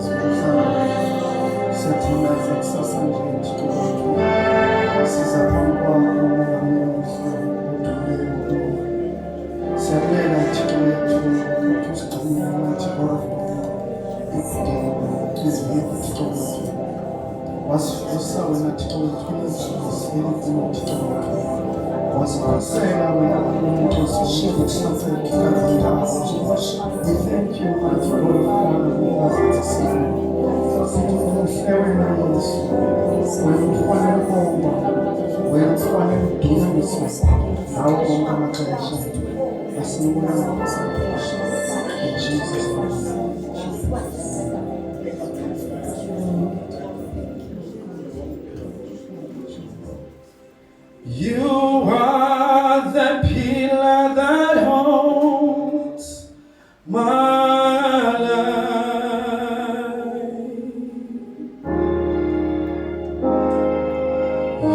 Siphuhlane siyathandaza kusasa nje Jehova. Siza phambi kwakho umongameli omhlaba odumile ngokulunga. Siyabuyela Thixo wethu ukuthi usigcinile Jehova ekudeni iziviki Thixo wethu. Wasivusa wena Thixo wethu kulezulu siyelifuna Thixo wethu. Wasikhosela wena uNkosi wethu kukaZindawo. We thank you, mighty God, Father, who has interceded. Sithi umuhle wena Yesu, wena ufanele ukubongwa, wena ufanele udunyiswe ngawo wonke amaxesha. Asibonga in Jesus' name. You are the pillar that holds my life.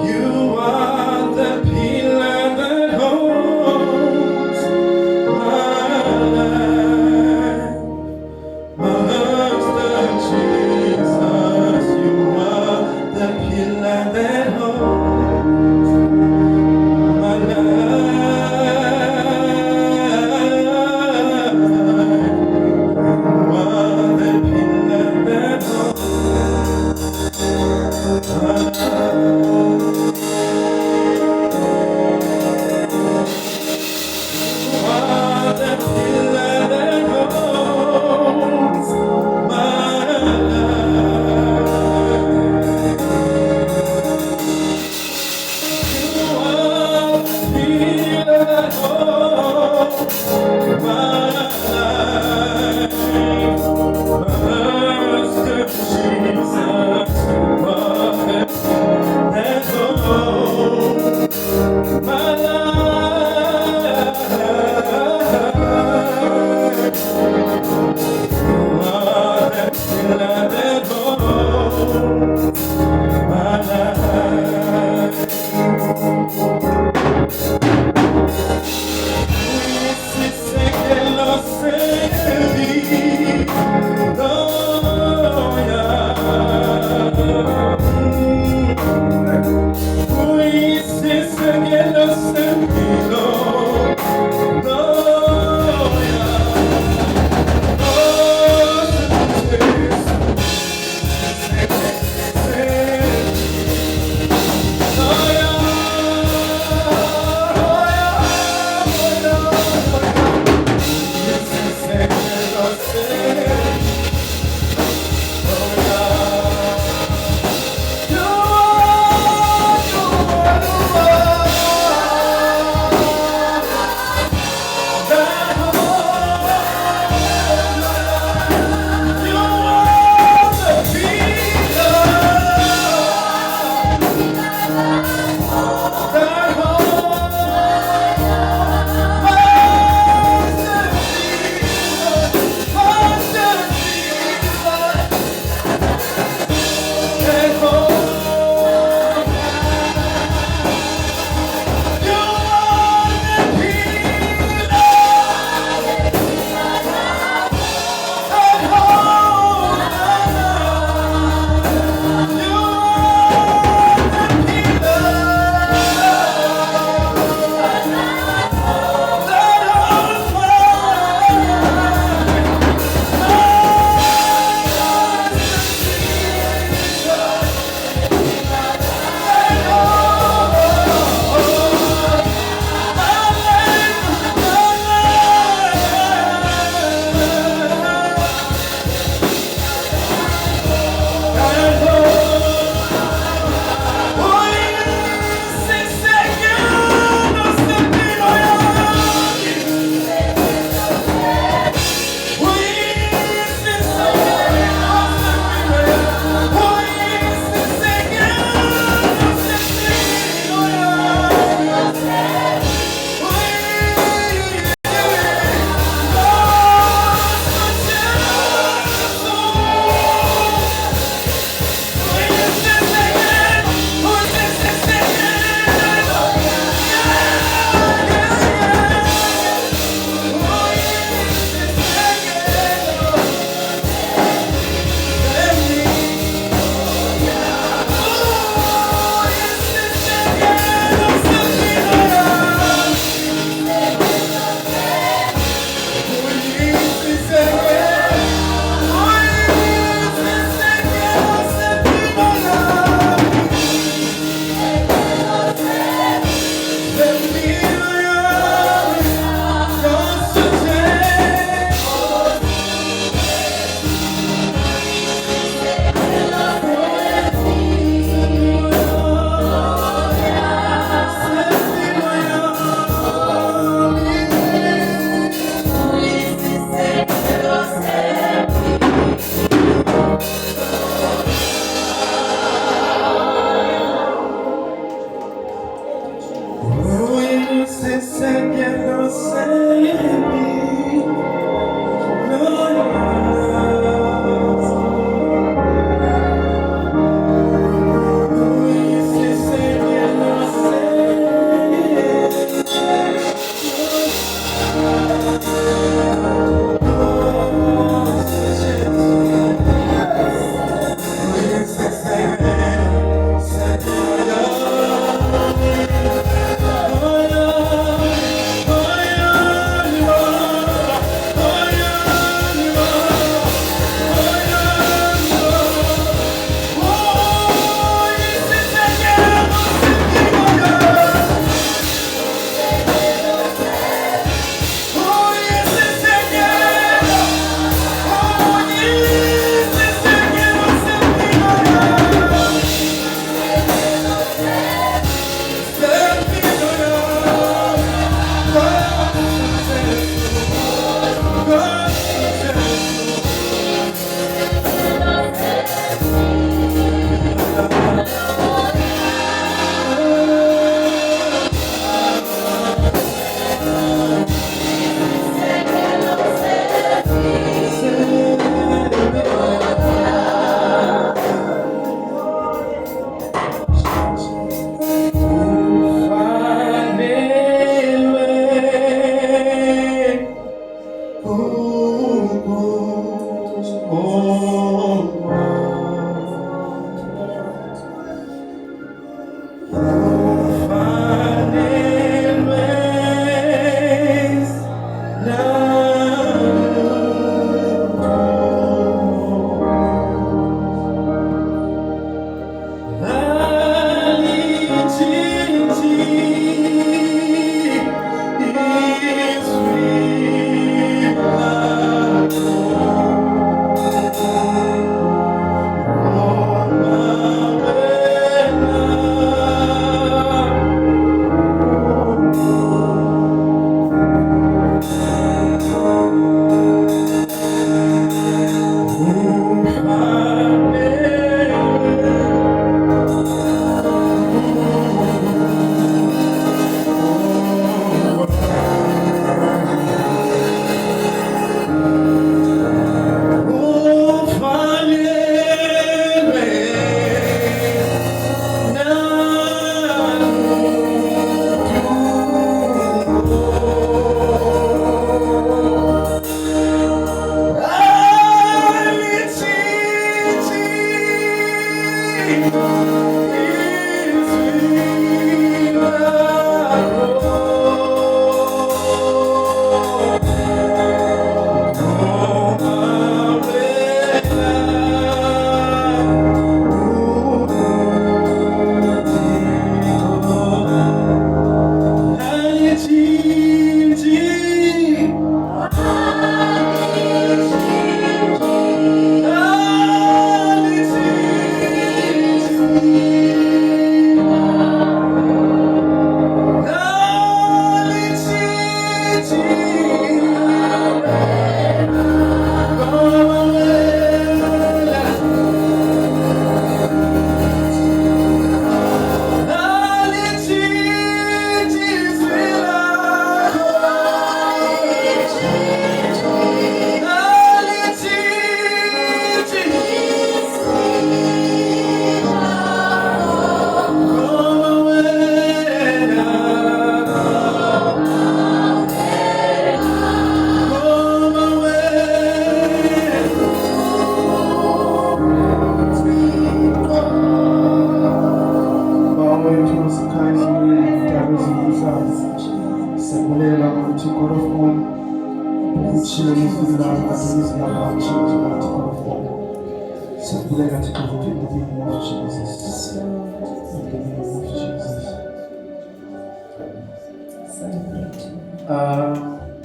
You are the pillar that holds my life, Master.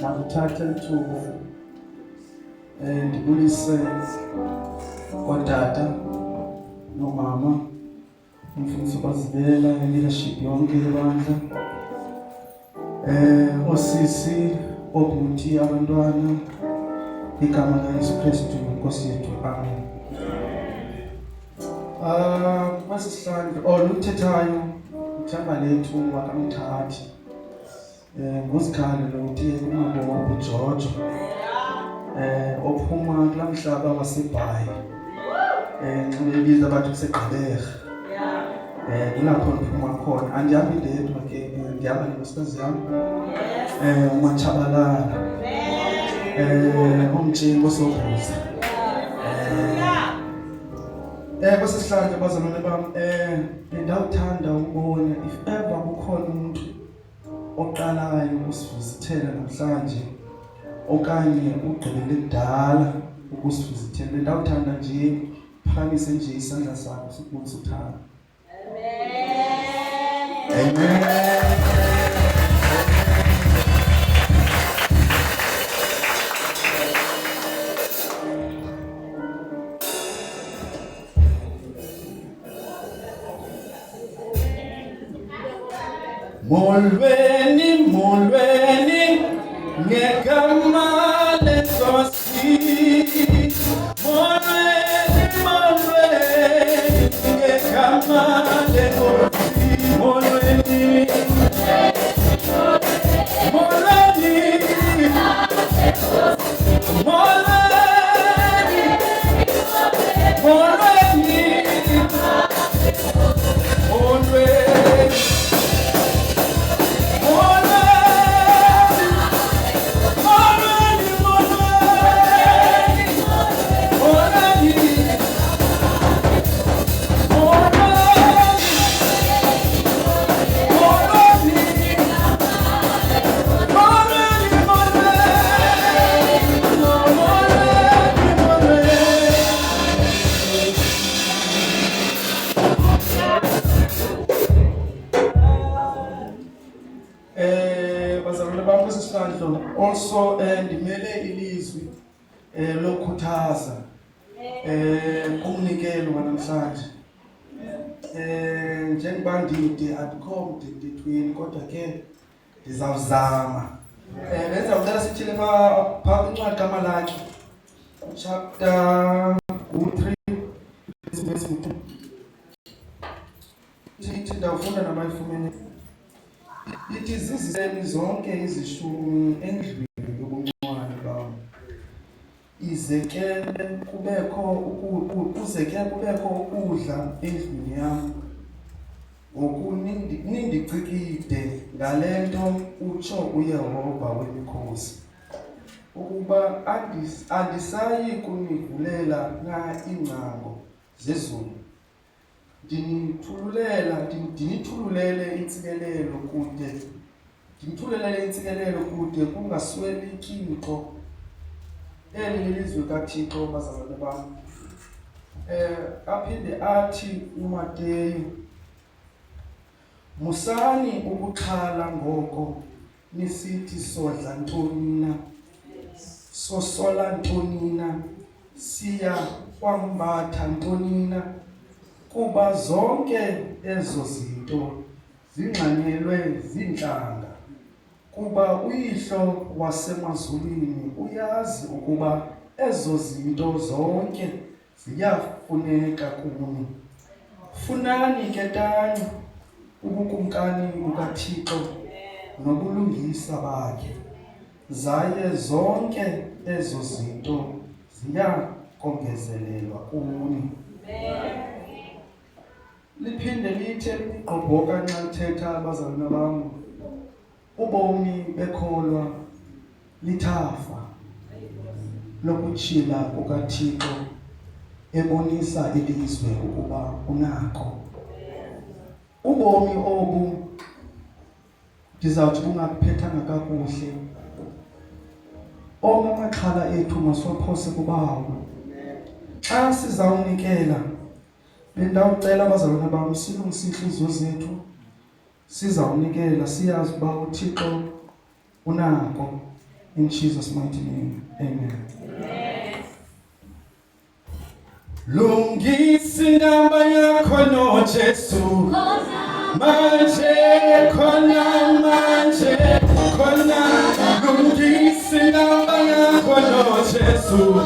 Nakuthatha ithuba ndibulise ootata nomama, umfundisi kwazibela, leadership yonke lebandla, osisi, obhuti, abantwana, igama likaYesu Kristu Nkosi yethu, amen. Masihlandlo oluthethayo uthemba lethu wakamthathi nguzikhali lo uthi kumabo uJojo ophuma kulaa mhlaba waseBhayi nxa bebiza abantu kuseGqeberha kulapho ndiphuma khona. Andihambi ndedwa ke, ndihamba nenkosikazi yam uMatshabalala umtshingo osobhuza. Kwesihlandlo bazalwane bam, bendawuthanda ukubona if ever kukhona umuntu oqalayo ukusivizithela namhlanje okanye ugqibele kudala ukusivizithela, bendawuthanda nje phakamise nje isandla sakho sikubonisa uthando. Amen. Amen. Molweni, molweni, ngegama leNkosi. Molweni, molweni, ngegama leNkosi. Molweni, molweni, molweni, molweni, molweni. Also ndimele ilizwi lokukhuthaza kumnikelo wanamhlanje. Njengoba ndide andikho mde mdethweni kodwa ke ndizawuzama. Bendizawucela sithile phaa kwincwadi kaMalaki chapter 3 verse 2. Ithi ndawufunda nabayifumene. Ithi ziziseni zonke izishumi endlwini yobuncwane bam. Uzeke kubekho ukudla endlwini yam. Nindicikide ngale nto utsho uYehova wemikhosi, ukuba andisayi kunivulela na iingcango zezulu, Ndinithululele intsikelelo kude kungasweleki nto. Eli lilizwi kaThixo bazalwane bam. Aphinde athi uMateyu, musani ukuxhala ngoko nisithi sodla ntoni na, sosola ntoni na, siya kwambatha ntoni na, kuba zonke ezo zinto zingxanyelwe zintlanga. Kuba uYihlo wasemazulwini uyazi ukuba ezo zinto zonke ziyafuneka kuni. Funani ke tani ubukumkani bukaThixo nobulungisa bakhe, zaye zonke ezo zinto ziyakongezelelwa kuni. Liphinde lithi eligqobhoka nxa lithetha abazalwana bam, ubomi bekholwa lithafa lokutshila kukaThixo ebonisa ilizwe ukuba unako. Ubomi obu ndizawuthi bungakuphethanga kakuhle, amaxhala ethu masiwaphose kubawo. Xa sizawunikela, bendawucela abazalwane bam silungise iintliziyo zethu, sizawunikela siyazi uba uThixo unako. In Jesus' mighty name, amen. Lungisa indaba yakho noJesu, manje khona. Lungisa indaba yakho noJesu,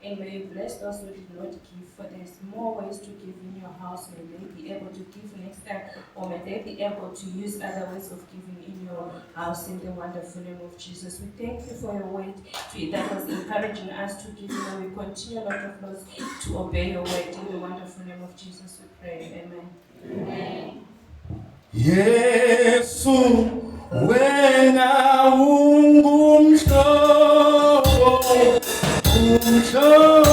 And may you bless those who did not give, for there is more ways to give in your house. May they be able to give next time, or may they be able to use other ways of giving in your house, in the wonderful name of Jesus. We thank you for your word that was encouraging us to give you, and we continue, Lord of Lords, to obey your word. In the wonderful name of Jesus we pray. Amen. Amen. Yesu wena ungumhlobo, umhlobo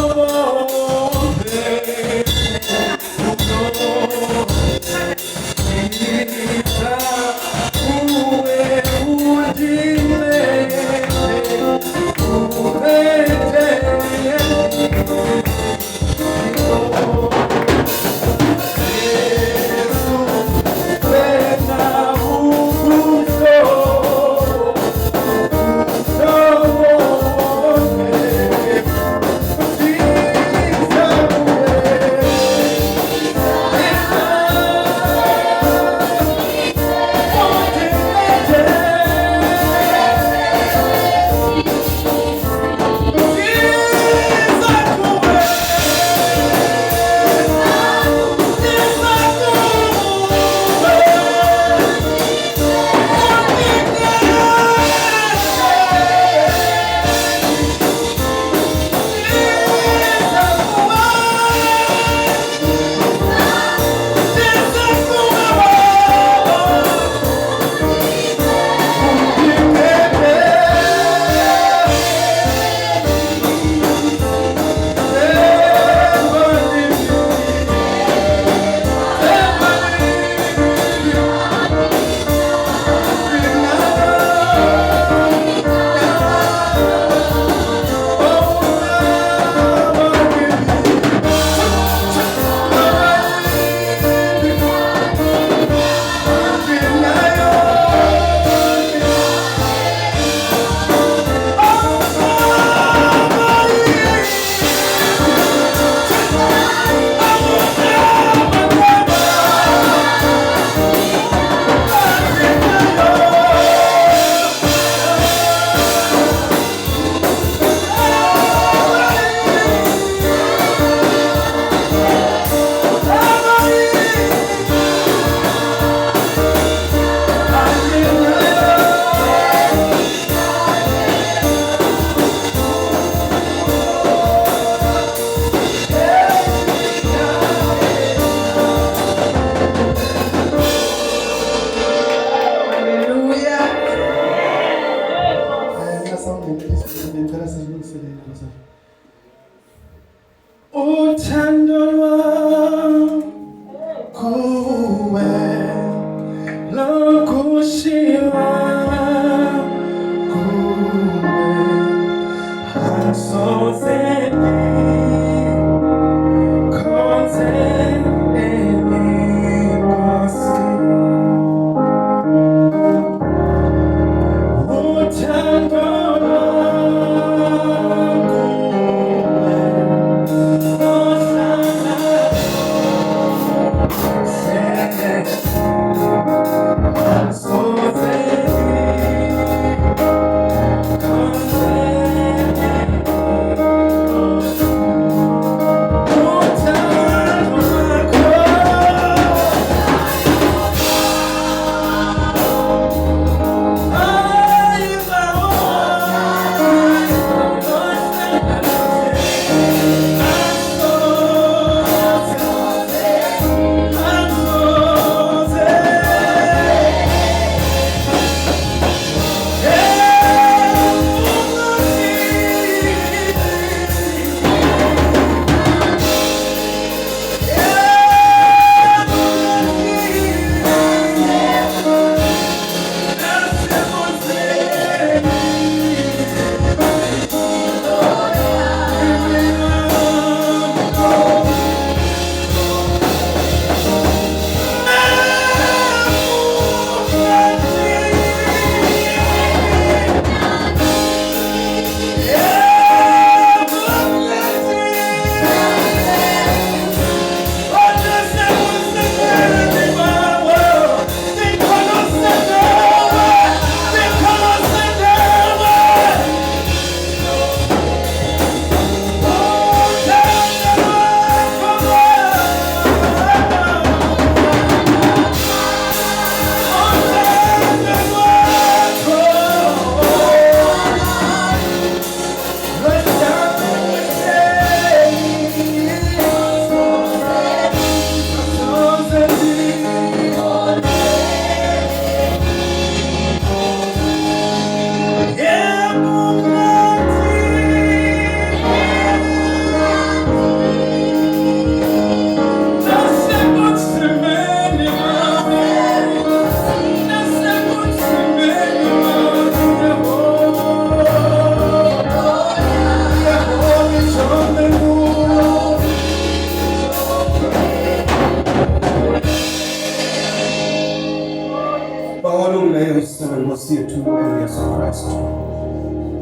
Bawalungileyo isisebe Nkosi yethu uYesu Kristu.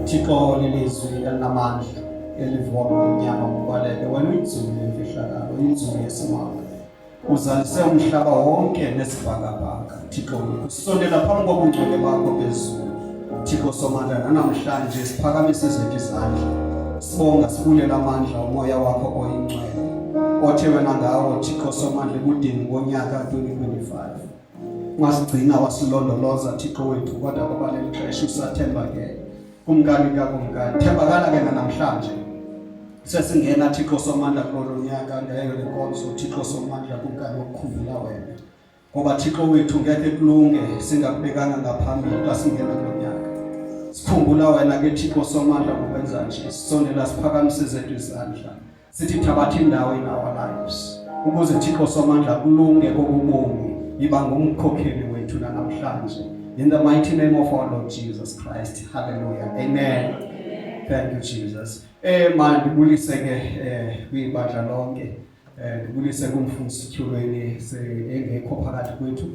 Thixo lelizwi elinamandla elivoma inyama ngobalele wena uyinzulu yemfihlakalo, uyinzulu yesimanga. Uzalise umhlaba wonke nesibhakabhaka. Thixo usondela phambi kobungcwele bakho bezulu. Thixo somandla namhlanje siphakamise zethu izandla. Sibonga sibulela amandla umoya wakho oyingcwele. Othe wena ngawo Thixo somandla budini ngonyaka 2025. Wasigcina wasilondoloza Thixo wethu kodwa kwabaleli xesha usathemba ke kumkani kakumkani thembakala ke namhlanje sesingena Thixo somandla kulolu nyaka ngayo lenkonzo Thixo somandla kumkani ukukhumbula wena ngoba Thixo wethu ngeke kulunge singakubekanga ngaphambili xa singena kulolu nyaka sikhumbula wena ke Thixo somandla ukwenza nje sisondela siphakamise zethu izandla sithi thabatha indawo in our lives ukuze Thixo somandla kulunge kokubomi iba ngumkhokheli wethu namhlanje in the mighty name of our Lord Jesus Christ. Hallelujah. Amen. Thank you Jesus. Mandibulise ke kwibandla lonke. Ndibulise kumfundisi Tyholweni engekho phakathi kwethu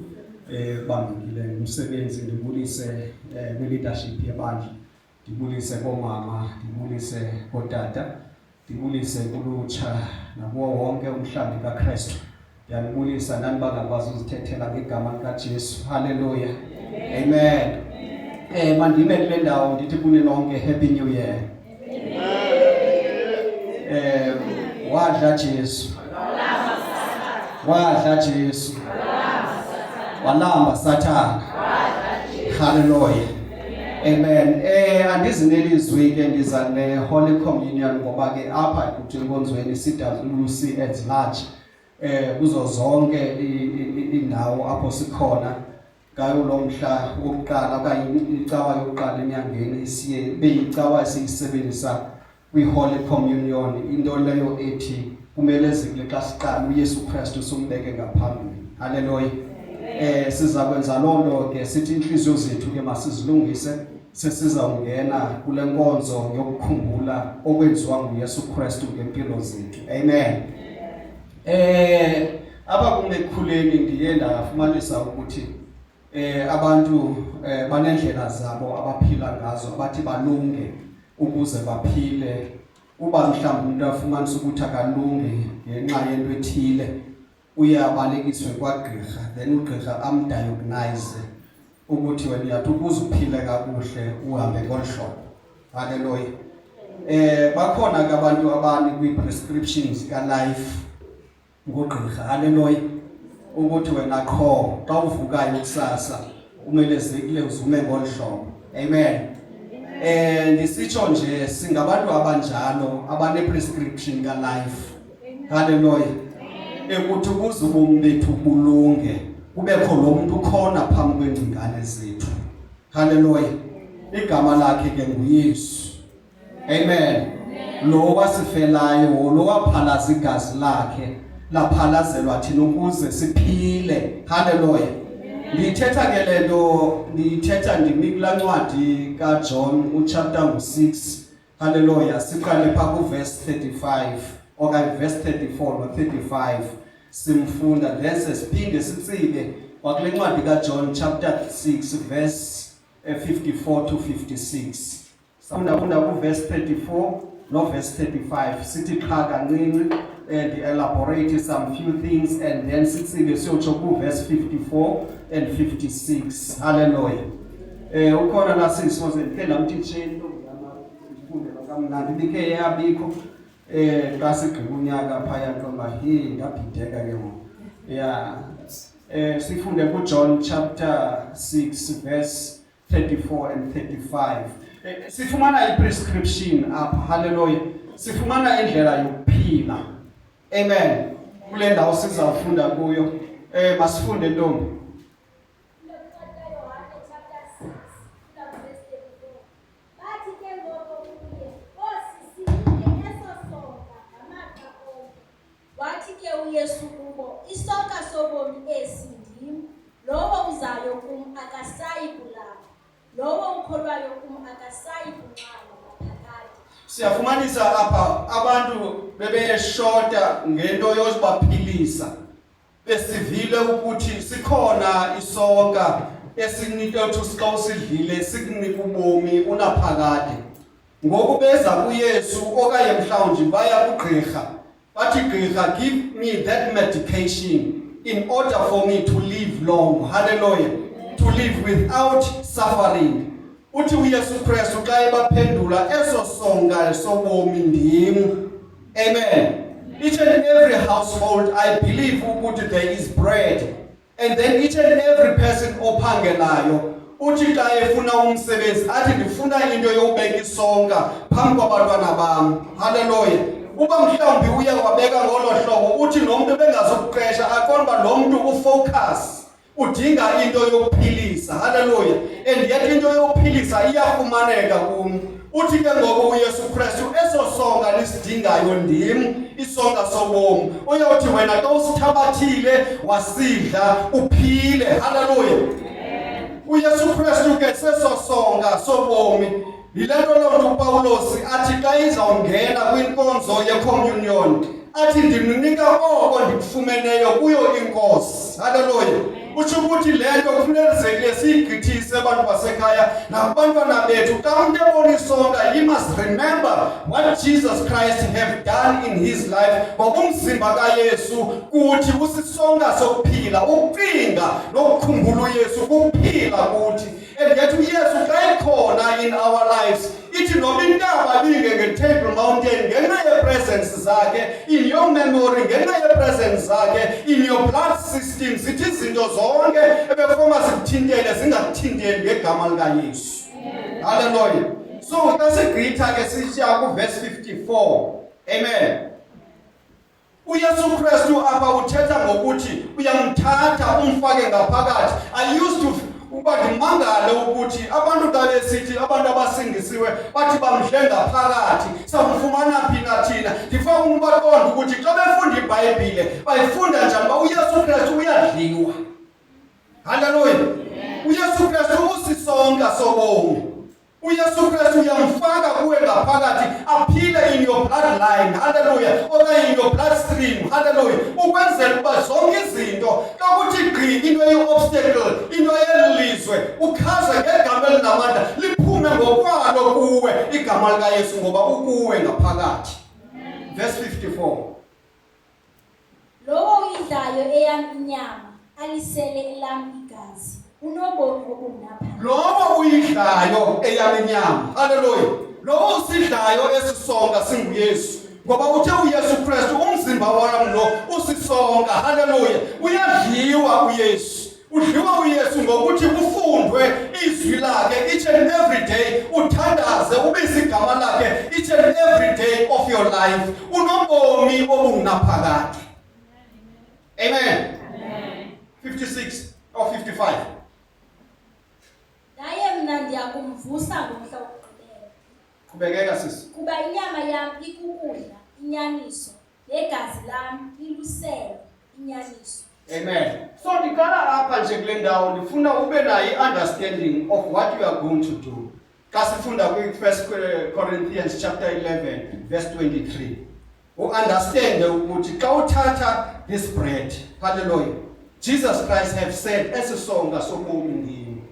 bambile umsebenzi ndibulise kwi-leadership yebandla. Ndibulise komama, ndibulise kotata, ndibulise kulutsha nakuwo wonke umhlambi kaKristu. Ndiyabulisa nani bangakwazi uzithethela ngegama likaJesu. Hallelujah. Amen. Mandime kule ndawo ndithi kuni lonke happy new year. Wadla Jesu. Wadla Jesu. Walamba Sathana. Hallelujah. Amen. Andizinelizwi ke ndiza ne Holy Communion ngoba ke apha kuthi enkonzweni CWC at large kuzo zonke indawo apho sikhona ngayo lo mhla wokuqala okanye icawa yokuqala enyangeni siye beyicawa esiyisebenzisa kwi-Holy Communion into leyo ethi kumele zikule xa siqala uYesu Kristu sombeke ngaphambili. Hallelujah. Siza kwenza lonto ke sithi inhliziyo zethu ke masizilungise sesizawungena kule nkonzo yokukhumbula okwenziwa nguYesu Kristu ngempilo zethu. Amen. Aba kumekhuleni ndiye ndafumanisa ukuthi abantu banendlela zabo abaphila ngazo abathi balunge ukuze baphile uba mhlawumbe umuntu afumanisa ukuthi akalunge ngenxa yento ethile uyabalekiswe kwagqirha then ugqirha amdiagnose ukuthi wena uyathi ukuze uphile kakuhle uhambe ngolhlobo. Hallelujah. Bakhona ke abantu abani kwi-prescriptions ka-life ngogqirha. Hallelujah. Ukuthi wena qho xa uvukayo kusasa kumele zikule uzume ngolhlobo. Amen. Ndisitsho nje singabantu abanjalo abane prescription ka life. Hallelujah. Ukuthi ukuze ubomi bethu bulunge kubekho lo muntu khona phambi kwengcingane zethu. Hallelujah. Igama lakhe ke nguYesu. Amen. Lo wasifelayo lo waphalaza igazi lakhe laphalazelwa thina ukuze siphile. Hallelujah. Ndithetha ke lento ndithetha ndimikula ncwadi kaJohn chapter 6. Hallelujah. Siqale pha ku verse 35 okanye verse 34 no 35 simfunda then siphinde sitsike wakule ncwadi kaJohn chapter 6 verse 54 to 56. Sifunda ku verse 34 no verse 35 sithi qha kancinci and elaborate some few things and then sitsike siyotsho ku verse 54 and 56. Hallelujah. Ukhona la sisifoze ndike namtitsheni ngifundela kamnandi bike yabikho xa sigqiba unyaka phaya ngoba ngabhideka ke ngoku. Yeah. Sifunde ku John chapter 6 verse 34 and 35. Sifumana i-prescription apha. Hallelujah. Sifumana indlela yokuphila. Amen. Kule ndawo sizawufunda kuyo. Masifunde ntombi. Wathi ke uYesu kubo, isonka sobomi esi ndim, lowo uzayo kum akasayi kulamba, lowo ukholwayo kum akasayi kunqaba ngaphakathi. Siyafumanisa apha abantu bebeshota ngento yozibaphilisa. Besivile ukuthi sikhona isonka esinika ukuthi xa usidlile sikunika ubomi unaphakade. Ngoku beza kuYesu okanye mhlawumbe baya kugqirha bathi gqirha, give me that medication in order for me to live long. Hallelujah. To live without suffering. Uthi uYesu Kristu xa ebaphendula eso songa sobomi ndim. Amen. Each and every household, I believe ukuthi there is bread. And then each and every person ophangelayo uthi xa efuna umsebenzi athi ndifuna into yobeka isonka phambi kwabantwana bam. Hallelujah. Uba mhlawumbi uye wabeka ngolo hlobo uthi nomuntu bengazokuqesha aqonda lo muntu ufocus udinga into yokuphilisa. Hallelujah. And yet into yokuphilisa iyafumaneka kum. Uthi ke ngoku uYesu Kristu eso songa lisidingayo ndim, isonga sobomi. Uyawuthi wena xa usithabathile wasidla uphile. Hallelujah. uYesu Kristu ke seso songa sobomi. Yilento lonto uPawulos athi xa izawungena kwinkonzo yeCommunion athi ndimnika oko ndikufumeneyo kuyo inkosi. Hallelujah. Utsho ukuthi lento kufunekile siyigqithise abantu basekhaya nabantwana bethu xa umuntu ebona isonka, you must remember what Jesus Christ have done in his life. Ngokumzimba kaYesu kuthi usisonga sokuphila, ukucinga nokukhumbula uYesu kuphila kuthi. And yet uYesu xa ekhona in our lives, ithi noma intaba linge ngeTable Mountain ngenxa yepresence zakhe, in your memory ngenxa yepresence zakhe, in your blood system, zithi izinto zonke ebefoma zikuthintele zingakuthinteli ngegama likaYesu. Hallelujah. So xa sigqitha ke sishiya kuverse 54. Amen. uYesu Kristu apha uthetha ngokuthi uyamthatha umfake ngaphakathi. I used to uba ndimangale ukuthi abantu xa besithi abantu abasingisiwe bathi bamhlenga phakathi, samfumana phi nathina. Ndifuna ukubaqonda ukuthi xa befunda iBhayibhile bayifunda njani ba uYesu Kristu uyadliwa. Hallelujah. uYesu Kristu usisonka sobomi. uYesu Kristu uyamfaka kuwe ngaphakathi aphile in your bloodline. Hallelujah. Okanye in your bloodstream. Hallelujah. Ukwenzela ukuba zonke izinto xa kuthi gqi into ye-obstacle, into yelizwe, ukhaza ngegama elinamandla liphume ngokwalo kuwe igama likaYesu ngoba ukuwe ngaphakathi. Verse 54. Lowo uyidlayo eyam inyama alisele elam igazi unobomi obungaphakathi. Lowo uyidlayo eyam inyama. Hallelujah. Lowo usidlayo esisonka singuYesu. Ngoba uthe uYesu Kristu umzimba wami lo usisonka. Hallelujah. Uyadliwa uYesu. Udliwa uYesu ngokuthi kufundwe izwi lakhe each and every day, uthandaze ubise igama lakhe each and every day of your life. Unobomi obungaphakathi. Amen. 56 or 55. Naye mna ndiyakumvusa ngomhla wokugqibela. Kubekeka sisi. Kuba inyama yam ikukudla inyaniso negazi lam liluselo inyaniso. Amen. So ndikala apha nje kule ndawo ndifuna ube nayo understanding of what you are going to do. Xa sifunda kwi-1 Corinthians chapter 11 verse 23. Understand ukuthi xa uthatha this bread, hallelujah, Jesus Christ have said esisonga sobomi ndini.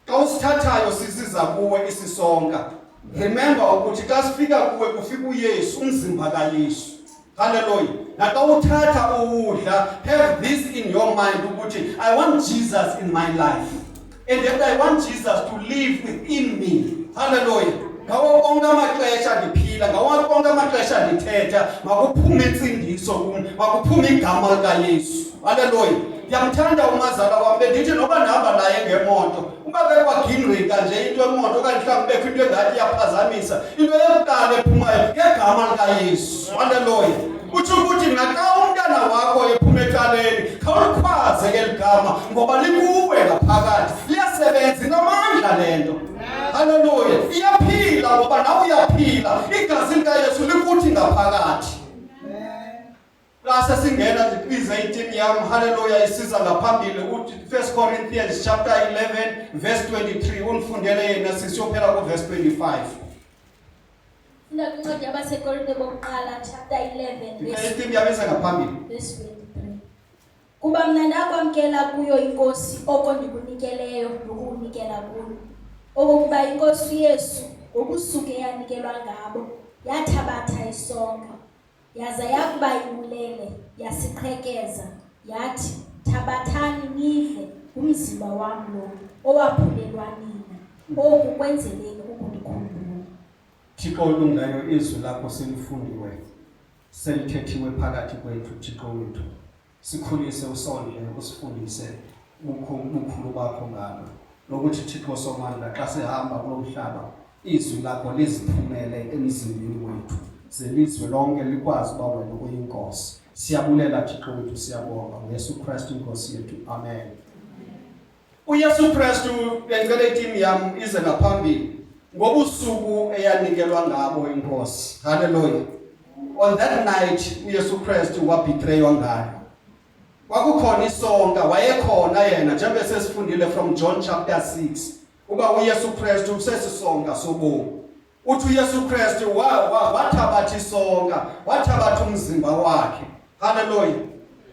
Xa usithathayo sisiza kuwe isisonga, remember ukuthi xa sifika kuwe kufika uYesu, umzimba kaYesu. Hallelujah. Naxa uthatha ukudla, have this in your mind ukuthi I want Jesus in my life. And yet I want Jesus to live within me. Hallelujah. Ngawo konke amaxesha ndiphila, ngawo konke amaxesha ndithetha, makuphume insindiso kum, makuphume igama likaYesu. Hallelujah. Ndiyamthanda umazala wami, ndithi noba ndihamba naye ngemoto, uba bekwagingqika nje into yemoto okanye mhlawumbi bekho into engathi iyaphazamisa, into yokuqala ephumayo ngegama likaYesu. Hallelujah. Utsho ukuthi naxa umntana wakho ephuma ecaleni, khawulikhwaze ke ligama ngoba likuwe ngaphakathi, liyasebenza inamandla lento. Hallelujah. Iyaphila ngoba nawe uyaphila, igazi likaYesu likuthi ngaphakathi. Lase singena ndibize itim yami, hallelujah, isiza ngaphambili uthi 1 Corinthians chapter 11 verse 23 unifundele yena sisiyophela ku verse 25. Funda kwincwadi yabaseKorinte bokuqala chapter 11 Itim yami ngaphambili. verse 23. Kuba mna ndakwamkela kuyo inkosi oko ndikunikeleyo nokukunikela kuyo. Okokuba inkosi uYesu ngokusuke eyanikelwa ngabo yathabatha isonka, yaza yakuba ibulele, yasiqhekeza, yathi, "Thabathani nidle, ngumzimba wam lo owaphulelwa nina, oku kwenzeleni ukundikhumbula." Thixo olungayo, izwi lakho selifundiwe, selithethiwe phakathi kwethu. Thixo wethu, sikhulise usondle, usifundise ubukhulu bakho ngalo, nokuthi Thixo somandla xa sihamba kulo mhlaba izwi lakho liziphumele emzimbeni wethu, zelizwe lonke likwazi uba wena uyinkosi. Siyabulela Thixo wethu, siyabonga ngoYesu Kristu inkosi yethu, amen. uYesu Kristu, bengicela itimu yam ize ngaphambili, ngobusuku eyanikelwa ngabo inkosi. Hallelujah. On that night uYesu Kristu wabethraywa ngalo. Kwakukhona isonka, wayekhona yena njengoba sesifundile from John chapter 6 uba uYesu Kristu usesisonka sobomi. Uthi uYesu Kristu wathabatha isonka, wathabatha umzimba wakhe. Hallelujah.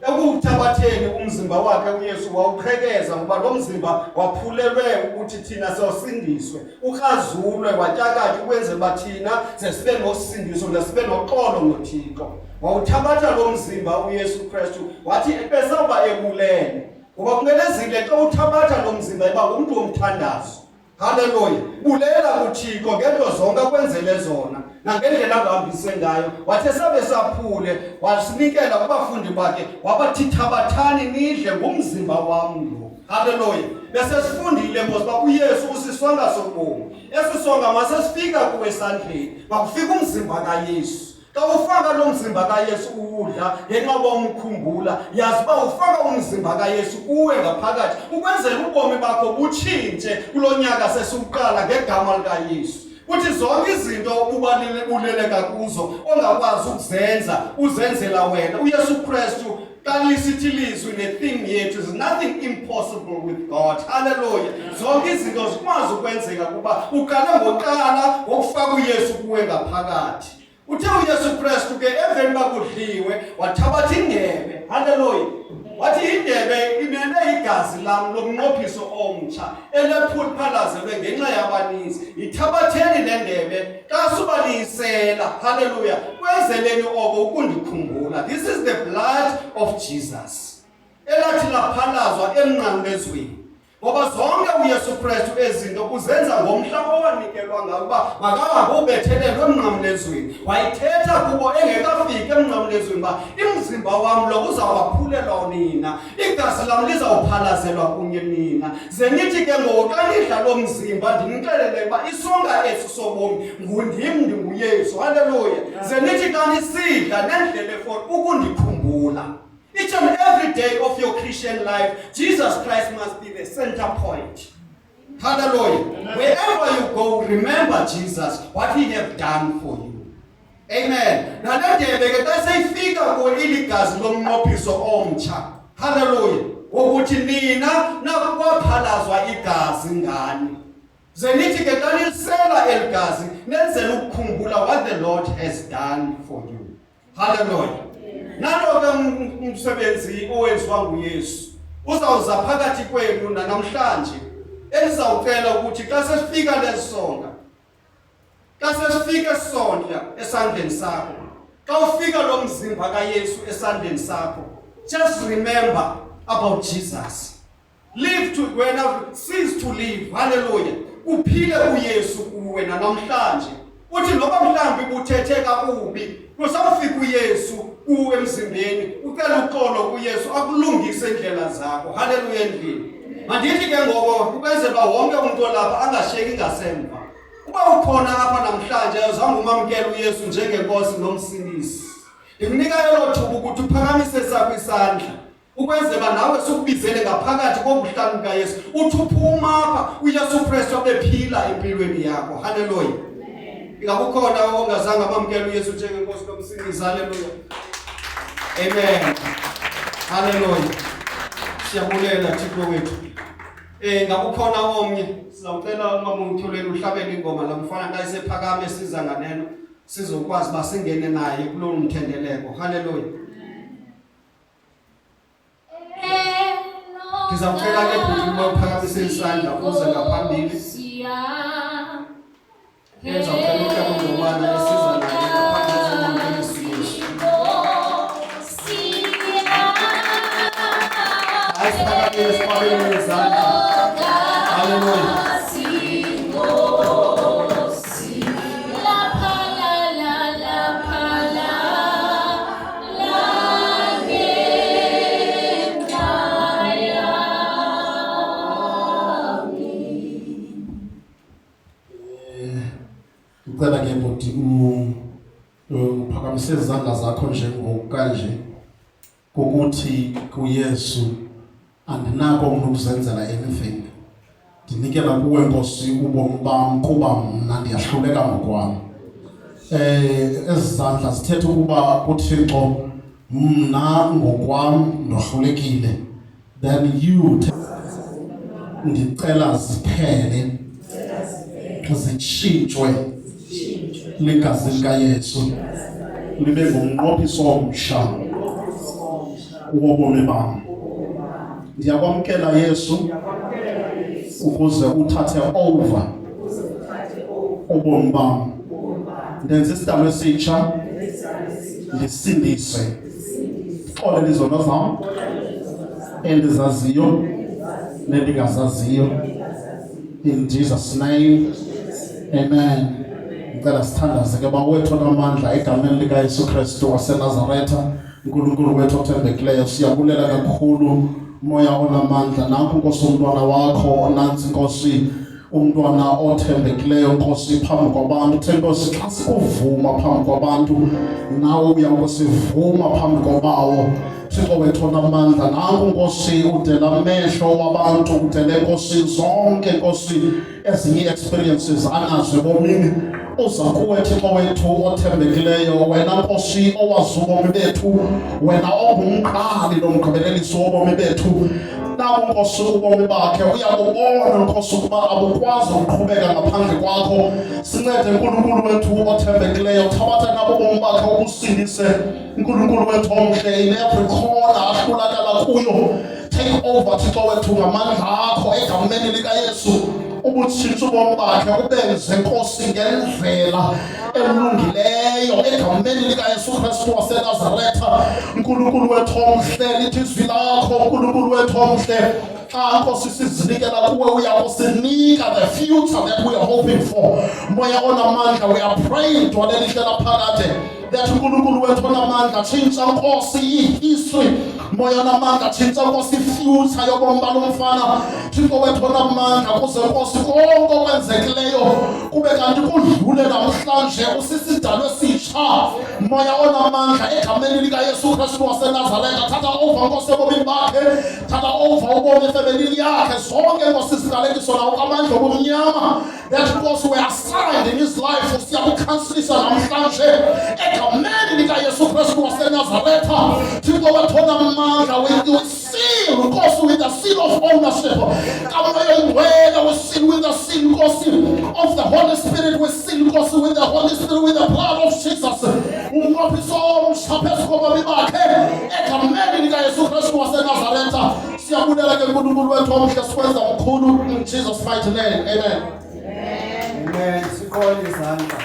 Ekuthabatheni umzimba wakhe uYesu wawuqhekeza ngoba lo mzimba waphulelwe ukuthi thina sosindiswe, ukrazulwe watyakathi ukwenzela bathina sesibe nosindiso nesibe noxolo noThixo. Wawuthabatha lo mzimba uYesu Kristu wathi ebesawuba ebulele, ngoba kumelezile xa uthabatha lo mzimba eba ngumuntu omthandazo. Hallelujah. Bulela kuThixo ngento zonke akwenzele zona nangendlela angahambise ngayo. Wathi sabe saphule wasinikela kubafundi bakhe wabathi, "Thabathani nidle, ngumzimba wami lo." Hallelujah. Bese sifundile ngoba uYesu usisonga sobomi. Esisonga masesifika kuwe esandleni, makufika umzimba kaYesu. Xa ufaka lo mzimba kaYesu uwudla ngenxa yoba umkhumbula, yazi uba ufaka umzimba kaYesu kuwe ngaphakathi ukwenzela ubomi bakho butshintshe kulo nyaka sesiwuqala ngegama likaYesu. Uthi zonke izinto ubaleleka kuzo ongakwazi ukuzenza uzenzela wena. uYesu Kristu xa lisithi lizwi ne-theme yethu, is nothing impossible with God. Hallelujah. Zonke izinto zikwazi ukwenzeka kuba uqale ngoqala ngokufaka uYesu kuwe ngaphakathi. Uthe uYesu Kristu ke emveni bakudliwe wathabatha indebe. Hallelujah. Wathi indebe imele igazi lam lomnqophiso omtsha elephulazelwe ngenxa yabaninzi. Ithabatheni le ndebe xa subaliyisela. Hallelujah. Kwenzeleni oko ukundikhumbula. This is the blood of Jesus elathi laphalazwa emnqamlezweni. Ngoba zonke uYesu Kristu ezinto uzenza ngomhla owanikelwa ngawo uba makahambe ubethelelwe emnqamlezweni. Wayithetha kubo engekafiki emnqamlezweni uba imzimba wam lo uzawubaphulelwa nina, igazi lam lizawuphalazelwa kunye nina. Ze nithi ke ngoku xa nidla lo mzimba ndinixelele uba isonka esi sobomi ngundim, ndinguYesu. Hallelujah. Ze nithi xa nisidla nendlele for ukundikhumbula. Each and every day of your Christian life, Jesus Christ must be the center point. Hallelujah. Wherever you go, remember Jesus, what he have done for you. Amen. Nalendebe ke xa seyifika kuwe iligazi lomnqophiso omtsha. Hallelujah. Ukuthi nina nakwaphalazwa igazi ngani. Ze nithi ke xa nilisela eligazi nenzela ukukhumbula what the Lord has done for you. Hallelujah. Nalo-ke umsebenzi owenziwa nguYesu uzawuza phakathi kwenu namhlanje elizawucela ukuthi xa sesifika lesonka, xa sesifika esondla esandleni sakho, xa ufika lo mzimba kaYesu esandleni sakho, just remember about Jesus. Live to cease to live. Hallelujah. Uphile uYesu kuwe namhlanje. Uthi noba mhlambi buthethe kakubi, kusawufika uYesu kuwe emzimbeni, ucela uxolo kuYesu akulungise indlela zakho. Hallelujah endlini. Mandithi ke ngoku ukwenzela wonke umuntu olapha angashiyeki ngasemva. Uba ukhona apha namhlanje uzange umamkele uYesu njengenkosi nomsindisi, ndikunika elo thuba ukuthi uphakamise sakho isandla ukwenzela nawe sikubizele ngaphakathi kobuhlanu kaYesu. Uthi uphuma apha uYesu Kristu abephila empilweni yakho. Hallelujah. Ingakukhona ongazange abamkele uYesu njengenkosi nomsindisi. Hallelujah. Amen. Hallelujah. Siyabulela Thixo wethu. Ngakukhona omnye sizawucela umama uMthuleni uhlabele ingoma lamfana xa isephakame siza nganeno sizokwazi basingene naye kulo mthendeleko. Hallelujah. Sizamcela ke bhuti uma uphakamise isandla uze ngaphambili. Sizamcela uhlebo ngobana esiza naye ngaphandle kwezimangalo esiyisi. Ayisiphakamisile esiphakamisile izandla. Hallelujah. Ucela ke bhuti uphakamise izandla zakho njengokanje ukuthi kuYesu andinako ukuzenzela anything. Ndinikela kuwe Nkosi ubomi bam kuba mna ndiyahluleka ngokwami. Ezizandla zithetha ukuba kuThixo mna ngokwami ndohlulekile. Then you ndicela ziphele zitshintshwe ligazi likaYesu libe ngumnqophiso omsha wobomi bam. Ndiyakwamkela Yesu ukuze uthathe over ubomi bam. Ndenza isidalwa esitsha ndisindise xole izono zam endizaziyo nendingazaziyo. In Jesus' name, amen. Ngicela sithandaze ke bawethu namandla egameni lika Yesu Kristu waseNazaretha, uNkulunkulu wethu othembekileyo. Siyabulela kakhulu moya onamandla. Nanku Nkosi umntwana wakho, nansi Nkosi umntwana othembekileyo Nkosi phambi kwabantu. Uthe Nkosi xa sikuvuma phambi kwabantu nawe uyakusivuma phambi kwabawo. Thixo wethu onamandla, nanku Nkosi udela amehlo wabantu, udele Nkosi zonke Nkosi ezinye experiences anazo ebomini. Uza kuwe Thixo wethu othembekileyo, wena Nkosi owazi ubomi bethu, wena ongumqali nomgqibelelisi wobomi bethu. Naku Nkosi ubomi bakhe uyabubona Nkosi ukuba abukwazi ukuqhubeka ngaphandle kwakho. Sincede Nkulunkulu wethu othembekileyo, thabatha nabo ubomi bakhe ubusindise Nkulunkulu wethu omhle in every corner ahlulakala kuyo. Take over Thixo wethu ngamandla akho egameni likaYesu. Ubutshintsha ubomi bakhe ubenze Nkosi ngendlela elungileyo egameni likaYesu Kristu waseNazaretha. Nkulunkulu wethu omhle, lithi izwi lakho Nkulunkulu wethu omhle, xa Nkosi sizinikela kuwe uyakusinika the future that we are hoping for. Moya onamandla, we are praying dwale lihle laphakade that Nkulunkulu wethu onamandla tshintsha Nkosi i-history. Moya onamandla tshintsha Nkosi future yobomi balo mfana. Thixo wethu onamandla kuze Nkosi konke okwenzekileyo kube kanti kudlule namhlanje usisidalwa esitsha. Moya onamandla egameni likaYesu Kristu waseNazaretha, thatha over Nkosi ebomini bakhe, thatha over ubomi efemelini yakhe. Zonke Nkosi zigalekiso nawo amandla obumnyama that Nkosi we assigned in his life siyakukhansilisa namhlanje egameni likaYesu Kristu waseNazaretha. Thixo wethu onamandla, we seal Nkosi with the seal of ownership. Kamoya ingcwele we seal with the seal Nkosi of the Holy Spirit. We seal Nkosi with the Holy Spirit, with the blood of Jesus. Umnqophiso omsha phezu kobomi bakhe egameni likaYesu Kristu waseNazaretha. Siyabulela ke Nkulunkulu wethu omhle, sikwenza mkhulu in Jesus' mighty name. Amen. Amen. Sikhona izandla.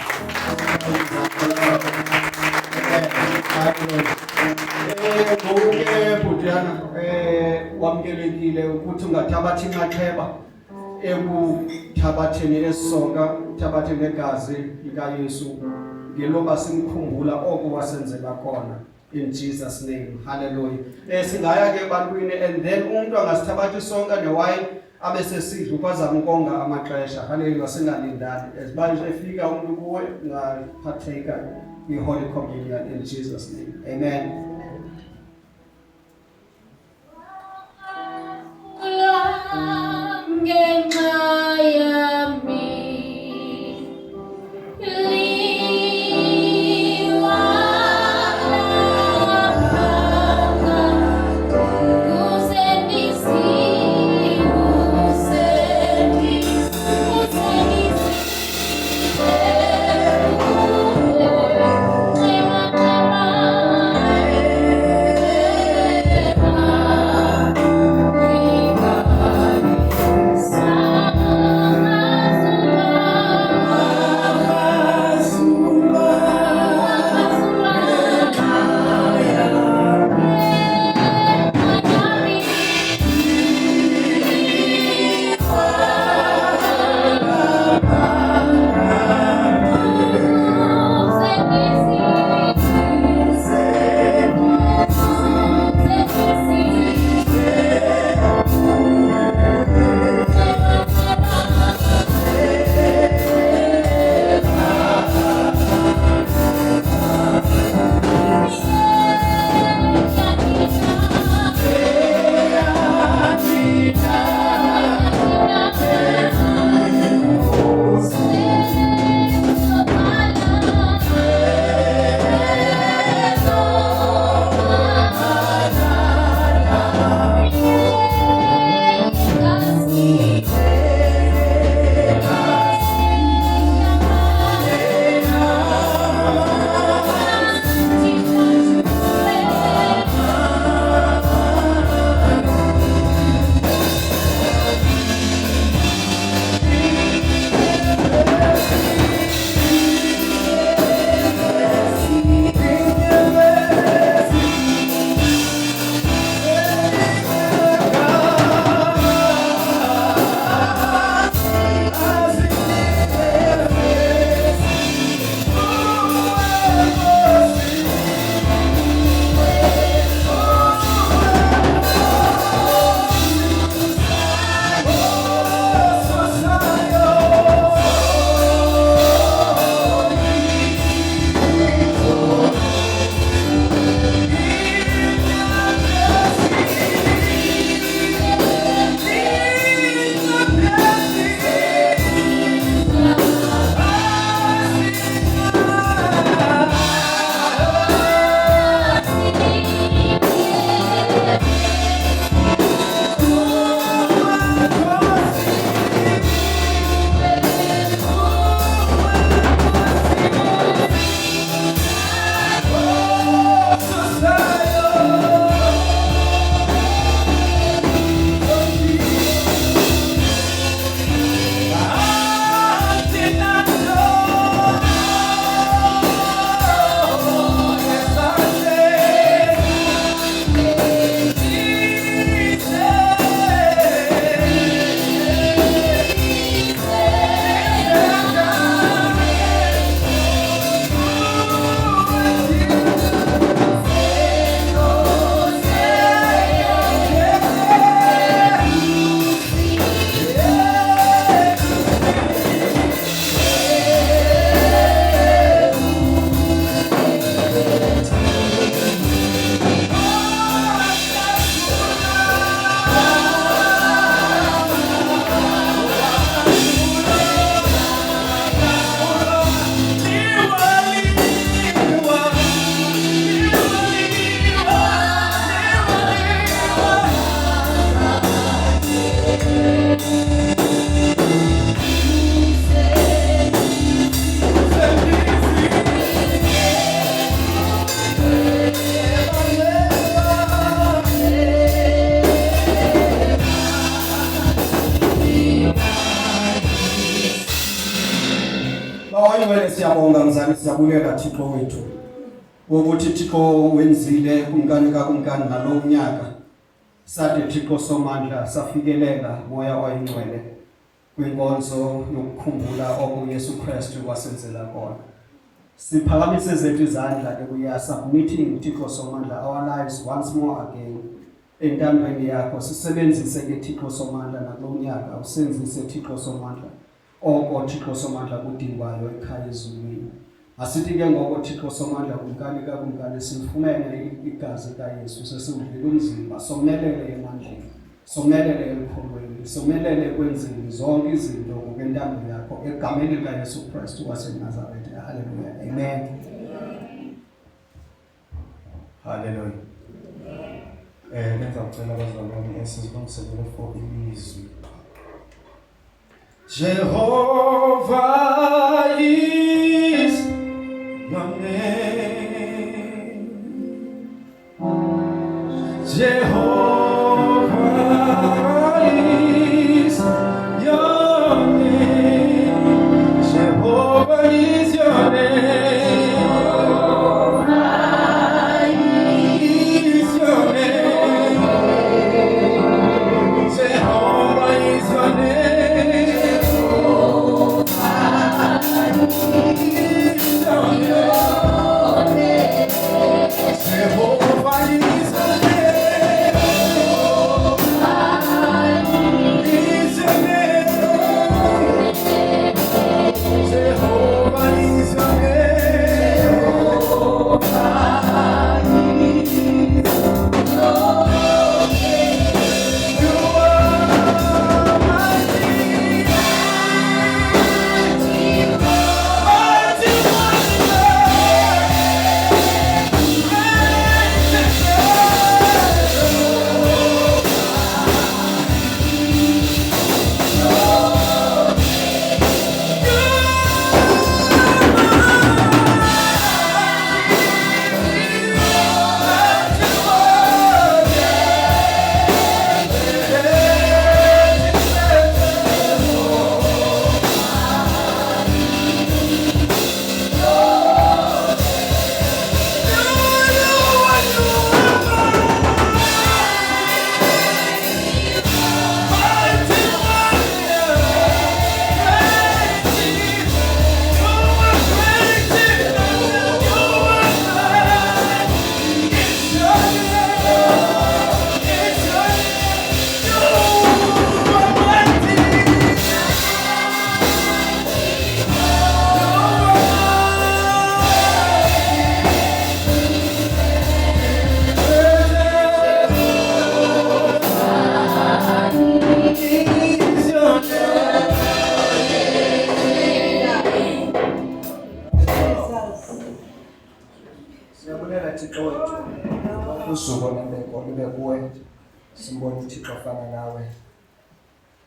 Ngoke bhutiyana wamkelekile ukuthi ungathabathi inxaxheba ekuthabatheni esonka, uthabatheni negazi likaYesu ngeloba simkhumbula oko wasenzela khona. In Jesus' name. Hallelujah. Singaya ke bantwini and then umuntu angasithabathi isonka newayini abe sesidla ukwazama ukonga amaxesha. Hallelujah. Singalindani. Esibanje efika umuntu kuwe ngapartaker i-Holy Communion in Jesus' name. Amen. Ongcwele siyabonga mzali, siyabulela Thixo wethu ukuthi Thixo wenzile kumkani kakumkani nalo nyaka. Sade Thixo somandla safikelela moya oyingcwele kwinkonzo yokukhumbula okuYesu Kristu wasenzela kona. Siphakamise zethu izandla ke we are submitting Thixo somandla our lives once more again. Entandweni yakho sisebenzise ke Thixo somandla nakulo nyaka usenzise Thixo somandla. Oko Thixo somandla kudingwayo ekhaya ezulwini. Asithi ke ngoko Thixo somandla kumkani kakumkani sifumene igazi likaYesu sesiwudlile umzimba somelele emandleni somelele emkholweni somelele kwenzeni zonke izinto ngokwentando yakho egameni likaYesu Kristu waseNazaretha. Hallelujah. Amen. Hallelujah. Benza ucela bazalwane esizilungiselele for ilizwi. Jehovah is your name. Jehovah is your name. Jehovah is your name. Jehovah is your name. Jehovah is your name. Usuku lembeko libe kuwe simbona uThixo ofana nawe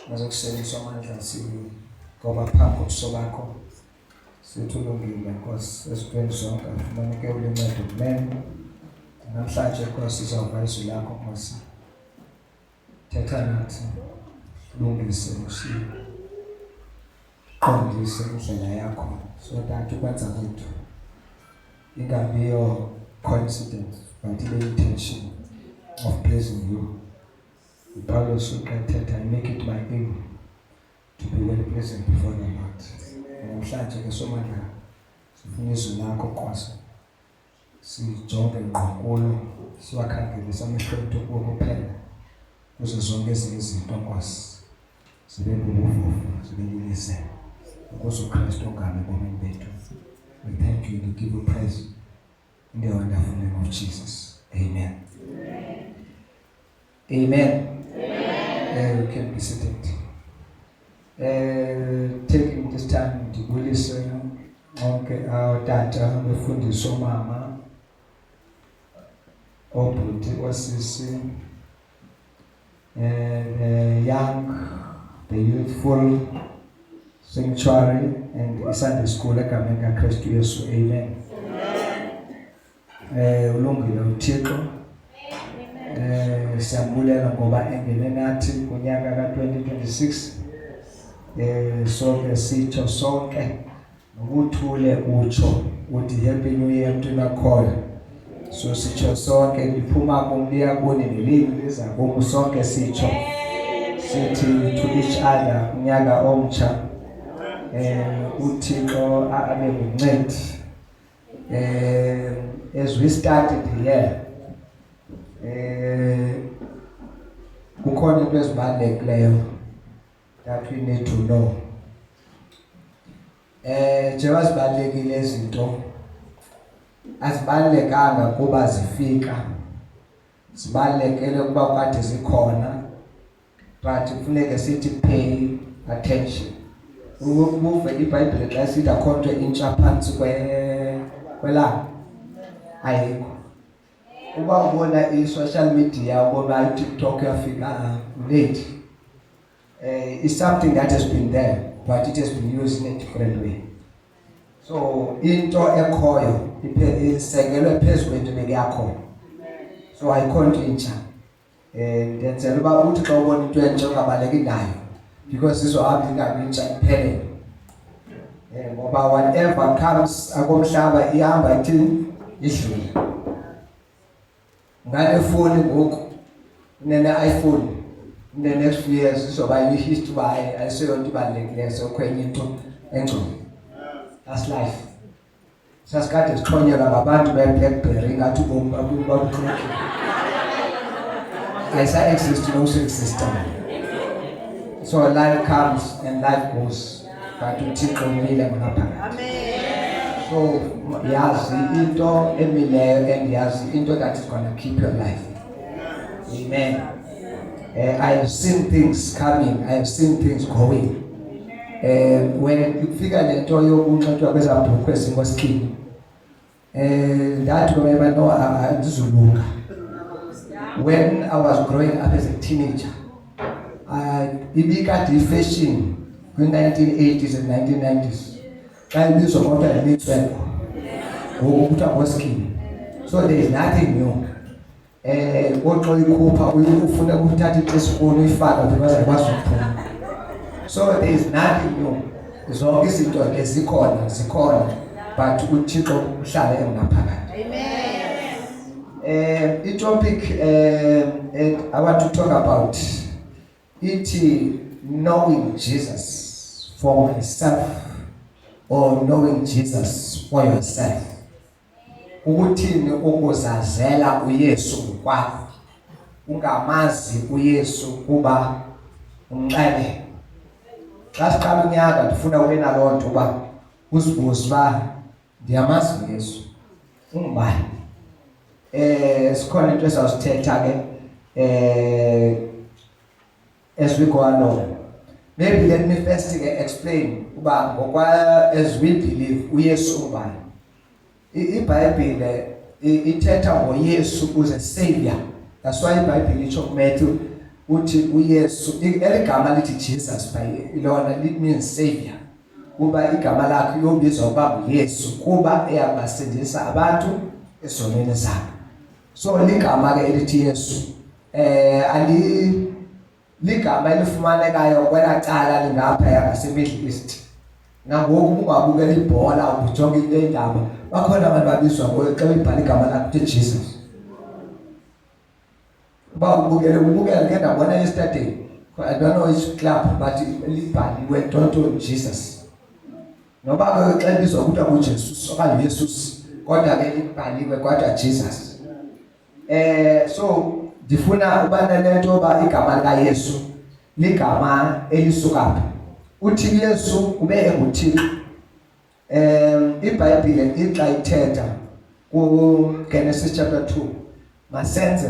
nazokusebenza amandla ngoba phambi kobuso bakho sithulungile Nkosi ezintweni zonke afumaneke ulincedo kumene namhlanje Nkosi sizawuva izwi lakho Nkosi thetha nathi lungise usiqondise indlela yakho so that ukwenza kwethu ingabiyo coincidence but the intention of pleasing you. Paulo should I make it my aim to be well pleasing before the Lord. Namhlanje ke somandla sifuna izwi lakho Nkosi. Sijonge ngqokulo siwakhangele samehlo ethu kuphela. Kuze zonke ezinye izinto Nkosi zibe bubuvu zibe lilise. Ukuze uKristu ongame ebomini bethu. We thank you and give you praise. In the wonderful name of Jesus. Amen. Amen. Amen. You can be seated. Taking this time to listen, okay, our data, the food is so mama, open was this, young, the youthful sanctuary, and Sunday school, like America Christ Jesus. Amen. Ulungile uThixo siyambulela ngoba engene nathi kunyaka ka2026 sonke sitho sonke nokuthule utsho uthi happy new year emntwini akhoyo. So sitsho sonke liphuma kumliya kuni nelimi liza kumu sonke sitsho sithi to each other unyaka omtsha uThixo abe nguncedi. As we started here kukhona into ezibalulekileyo that we need to know. Njengoba zibalulekile izinto azibalulekanga kuba zifika, zibalulekile kuba kade zikhona, but kufuneka sithi pay attention. Umuve iBhayibheli xa sithi akho nto intsha phantsi kwelanga ayikho. Uba ubona i-social media ubona i-TikTok yafika late, it's something that has been there but it has been used in a different way. So into ekhoyo isekelwe phezu kwento bekuyakho, so ayikho nto intsha. Ndenzela uba uthi xa ubona into entsha ungabaleki nayo because izohamba ingabi intsha iphelele. Ngoba whatever comes akomhlaba ihamba ithini idlule. Ngane phone ngoku nene iPhone in the next few years izoba i-history ayiseyonto ibalulekileyo sokwenye into engcono. That's life. Sasikade sixhonyelwa ngabantu be-BlackBerry ngathi ubomi babuxoki. Ayisa-exist no system. So life comes and life goes, but uThixo umile ngaphakathi. So yazi into emileyo and yazi into that is going to keep your life. Amen. I have seen things coming, I have seen things going. When ukufika lento yokunxetshwa kwezabhukwe ezingosikini, that remember no andizulunga. When I was growing up as a teenager, ibikade fashion in the 1980s and 1990s. Xa ibizwa kodwa imitsweko ngokuthiwa ngosikini. So there is nothing new. Kodwa ikhupha ufuna ukuthatha ixesifoni uyifaka because ayikwazi ukuphuma. So there is nothing new. Zonke izinto zikhona but uThixo uhlala engaphakathi. Amen. The topic I want to talk about it knowing Jesus for myself or knowing Jesus for yourself. Ukuthini ukuzazela uYesu ngokwakho, ungamazi uYesu kuba umxele. Xa siqala unyaka ndifuna ube naloo nto uba uzibuze uba ndiyamazi uYesu ungubani. Sikhona into esawusithetha ke as we go along. Maybe let me first explain uba ngokwa as we believe uYesu ungubani. iBhayibhile ithetha ngoYesu uze savior. That's why iBhayibhile itsho kuMatthew uthi uYesu eligama lithi Jesus by lona it means savior. Kuba igama lakhe lobizwa ukuba uYesu kuba eyabasindisa abantu esonweni zabo. So ligama ke elithi Yesu ligama elifumanekayo kwelacala lingapha yangase-Middle East. Nangoku ungabukela ibhola ubujonga into endaba bakhona abantu babizwa xa uyibhala igama lakhe uthi Jesus. Uba ubukela ke ndabona yesterday, I don't know which club but libhaliwe tonto Jesus. Noba ke xa ibizwa kuthiwa nguJesus okanye uYesus kodwa ke libhaliwe kodwa Jesus. So ndifuna uba nalento yoba igama likaYesu ligama elisukaphi. Uthi Yesu ube enguThixo. iBhayibhile ixa ithetha kuGenesis chapter 2 masenze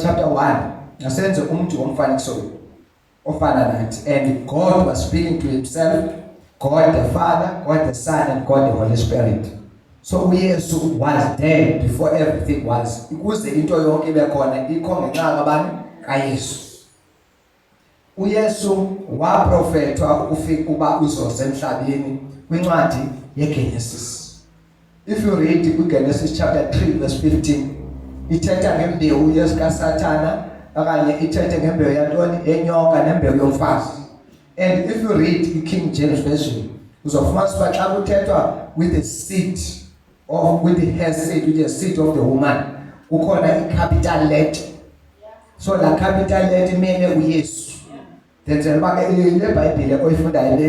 chapter 1 masenze umuntu omfanekiso ofana nathi, and God was speaking to himself, God the Father, God the Son and God the Holy Spirit. So uYesu was there before everything was. Ukuze into yonke ibe khona ikho ngenxa kabani kaYesu. uYesu waprofethwa ukufika uba uzoze emhlabeni kwincwadi yeGenesis. If you read kuGenesis chapter 3 verse 15, ithetha ngembewu yesikaSathana okanye ithetha ngembewu yantoni enyoka nembewu yomfazi. And if you read the King James version Uzofumanisa uba xa kuthethwa with the seed of with the her seed, with the seed of the woman, kukhona i-capital letter. So la capital letter imele uYesu. Then uba ke le Bhayibhile oyifundayo le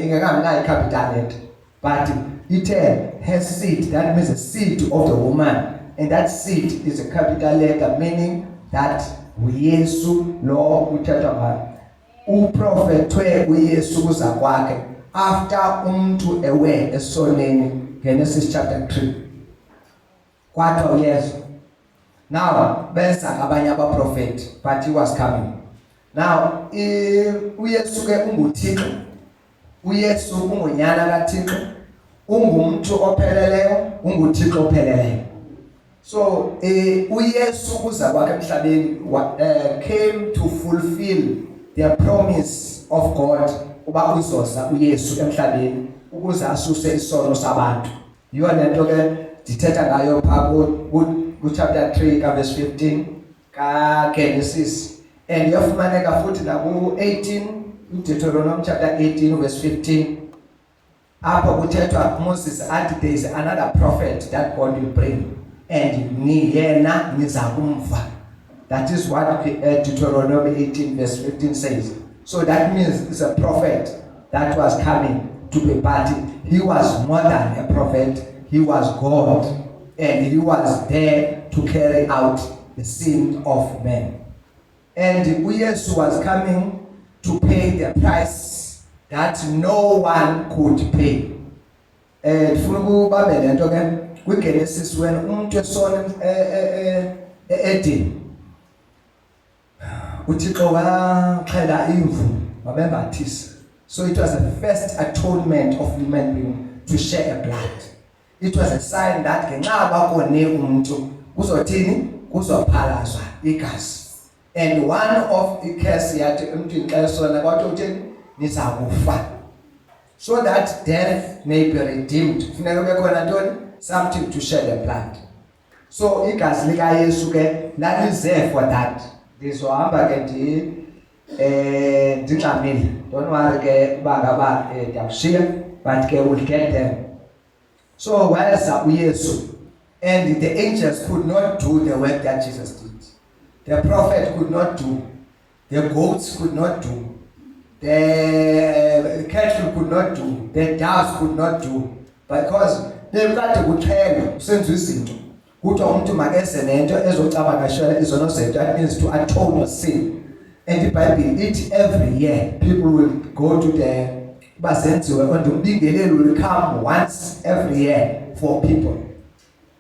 ingekamnayo i-capital letter. But ithe her seed, that means the seed of the woman. And that seed is a capital letter, meaning that uYesu lo uthethwa ngayo. Uprofethwe uYesu kuza kwakhe after umuntu ewe esoneni, Genesis chapter 3. Kwathiwa uYesu. Now benza abanye abaprofeti, but he was coming. Now uYesu ke unguThixo. uYesu ungunyana kaThixo. Ungumuntu opheleleyo, unguThixo opheleleyo. So uYesu kuza kwakhe emhlabeni came to fulfill the promise of God uba uzoza uYesu emhlabeni ukuze asuse isono sabantu. Yiyo lento ke dithetha ngayo pha ku chapter 3 ka verse 15 ka Genesis, and yafumaneka futhi na ku 18 Deuteronomy chapter 18 verse 15 apho kuthethwa Moses athi there is another prophet that God will bring and ni yena niza kumva. That is what Deuteronomy 18 verse 15 says. So that means it's a prophet that was coming to be but he was more than a prophet. He was God, and he was there to carry out the sin of men. And uYesu was coming to pay the price that no one could pay. Funa ukuba lento ke kwiGenesis when umuntu esona Eden, uThixo waxhela imvu wabembathisa. So it was the first atonement of human being to share a blood. It was a sign that ngenxa bakone umuntu kuzothini kuzophalazwa igazi. And one of the curse yathi emntwini xa esona kwathi uthini niza kufa. So that death may be redeemed. Funeka kube khona ntoni? Something to shed the blood. So igazi lika Yesu ke lalize for that. Ndizohamba ke ndingxamile. Don't worry ke uba ngaba ndiyakushiya, but ke we'll get there. So wayeza uYesu, and the angels could not do the work that Jesus did. The prophet could not do. The goats could not do. The cattle could not do. The doves could not do. Because bekade kuthele usenza izinto. Kuthiwa umuntu makeze nento ezocabangashela izono zethu, that means to atone your sin. And the Bible each every year people will go to the basenziwe and umbingelelo will come once every year for people.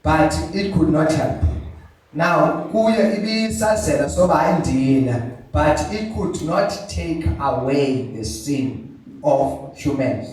But it could not help. Now kuye ibisazela soba indina, but it could not take away the sin of humans.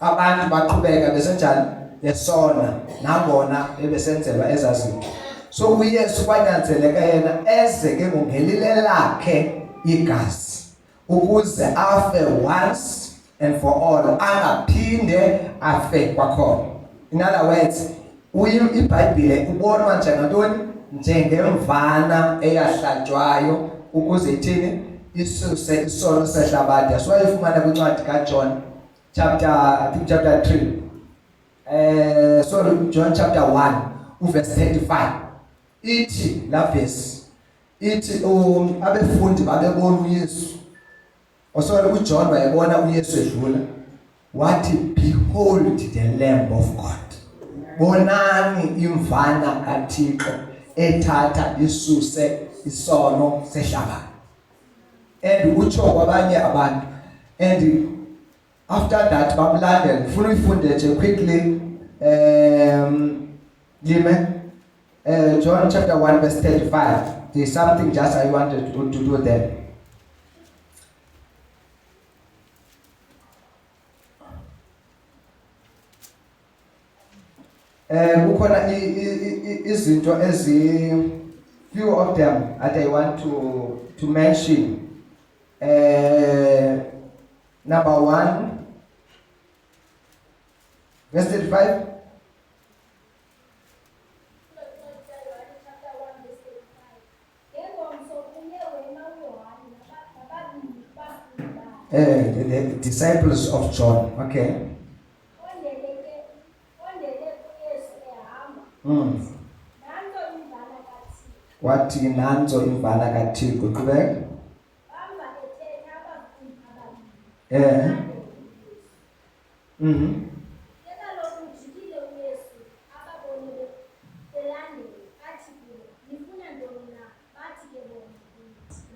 Abantu baqhubeka besenjani besona nangona bebesenzelwa ezazinto. So uYesu kwanyanzeleka yena eze ke ngelile lakhe igazi ukuze afe once and for all, angaphinde afe kwakhona. In other words, iBhayibhile ubonwa njengantoni? Njengemvana eyahlatshwayo ukuze ithini isuse isono sehlabathi. Aswayifumana kwincwadi kaJohn chapter 3. John chapter 1 verse 35. Ithi la verse ithi abefundi babebona uYesu. Osolo uJohn wayebona uYesu edlula. Wathi behold the Lamb of God. Bonani imvana kaThixo ethatha isuse isono sehlabathi. And utsho kwabanye abantu. And after that bamlandela. Ufuna uyifunde nje quickly John chapter 1 verse 35. There's something just I wanted to do there. Kukhona izinto few of them that I want to mention. Number 1 verse 35. the disciples of John. Okay. ondele kuyesu ehamba nanto imvana kaThixo Wathi nanzo imvana kaThixo. Qhubeka. bamba ethetha abafundi ababili Kekaloku ujikile uYesu ababone belandela athi kubo nifuna ntoni na bathi ke bona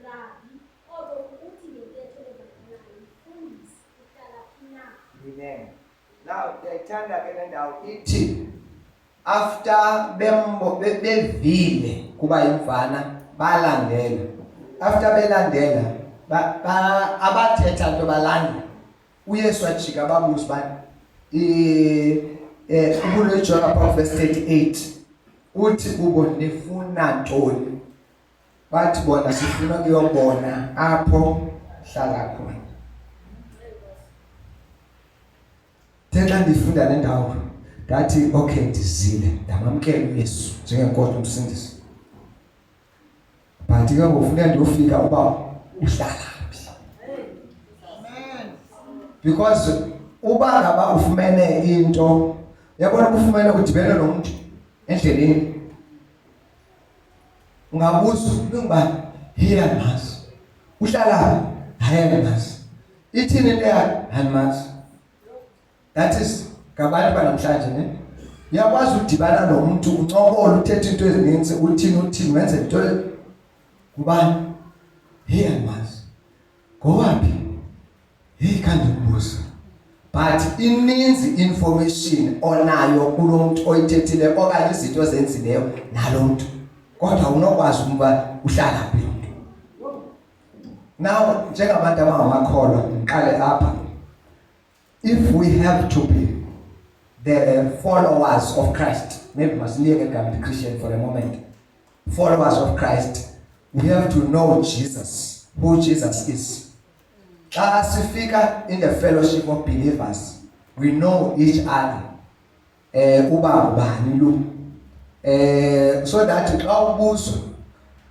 Rabi oko ukuthi ngentetho evakalayo mfundisi uhlala phi na Amen. Now ndiyayithanda ke le ndawo ithi after bevile kuba imvana balandela. After belandela abathetha nto balandela. uYesu wajika babuza bani kulo John verse 38 uthi kubo nifuna ntoni bathi bona sifuna kuyobona apho hlala khona. Thela ndifunda le ndawo ngathi okay ndizile ndamamkela uYesu njengenkosi umsindisi. But ke ngofuna ndiyofika uba uhlala phi. Because uba ngaba ufumene into yabona ufumene udibene nomuntu endleleni ungabuza ukuba here mas uhlala hayi mas ithini le hayi mas. That is ngabantu banamhlanje ne uyakwazi udibana nomuntu uncokola uthethe into ezininzi uthini wenze into kubani here mas ngowaphi kanti ubuza. But ininzi information onayo kulomuntu oyithethile okanye izinto ezenzileyo nalomuntu kodwa unokwazi ukuba uhlala phi lo muntu. Now njengabantu abangamakholwa ngiqale apha. If we have to be the followers of Christ, maybe must be Christian for a moment. Followers of Christ, we have to know Jesus, who Jesus is. As we figure in the fellowship of believers, we know each other. So that our buso,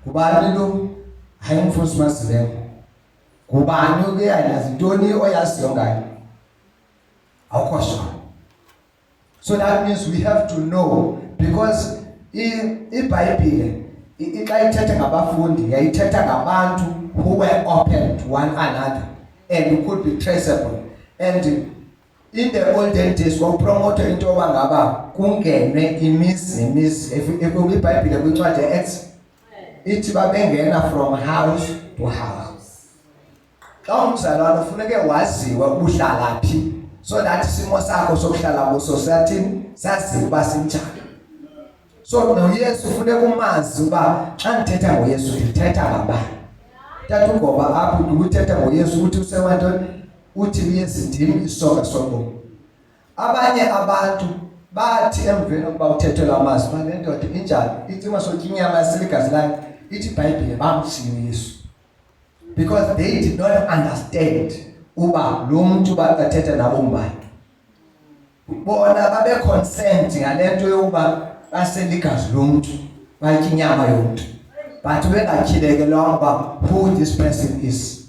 kubani hayi mfusi masivele. Kubani ke ayazintoni oyasiyongayo. Awukho sure. So that means we have to know because iBhayibhile xa ithetha ngabafundi yayithetha ngabantu who were open to one another and who could be traceable. And in the olden days kwakupromote into yoba ngaba kungenwe imizi nemizi. If iBhayibhile kwincwadi eActs ithi babengena from house to house. Xa umzalwane ufuneke waziwe uhlala phi so that isimo sakho sokuhlala kuso sathini saziba sinjani. So noYesu ufuneka umazi uba xa ndithetha ngoYesu ndithetha ngabani. Thatha ngoba apho ukuthetha ngoYesu uthi usewantoni uthi uYesu ndim isoka sobomi. Abanye abantu bathi emveni kokuba uthethelwa amazwi manje ndoda injani ithi masotya inyama yasiligazi layo ithi iBhayibhile bamshiya uYesu because they did not understand uba lo muntu bathetha nabo ngubani. Bona babe consent ngalento yokuba baseligazi lomuntu batya inyama yomuntu but bengatyhilekelwanga uba who this person is.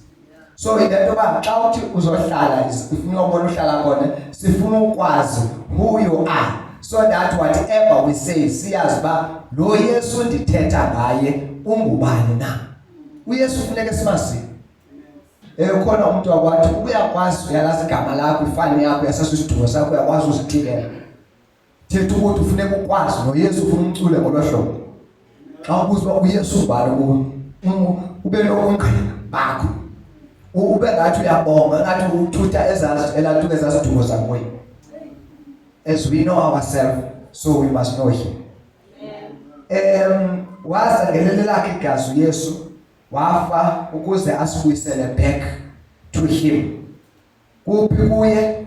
So into yoba xa uthi uzohlala ufuna ubona uhlala khona sifuna ukwazi who you are so that whatever we say siyazi uba lo Yesu ndithetha ngaye ungubani na. uYesu funeke simazi. Khona umuntu wakwathi uyakwazi uyalazi igama lakho ifani yakho yasasidumo sakho uyakwazi uzithikela. Thetha ukuthi ufuneka ukwazi noYesu ufuna umcule ngolwahlobo. Xa ubuza uba uYesu ubani ube nokungqina bakho. Ube ngathi uyabonga ngathi uthutha elantuke ezasidumo sakho. As we know ourselves, so we must know him. Wazengelele lakhe igazi uYesu wafa ukuze asibuyisele back to him. Kuphi kuye?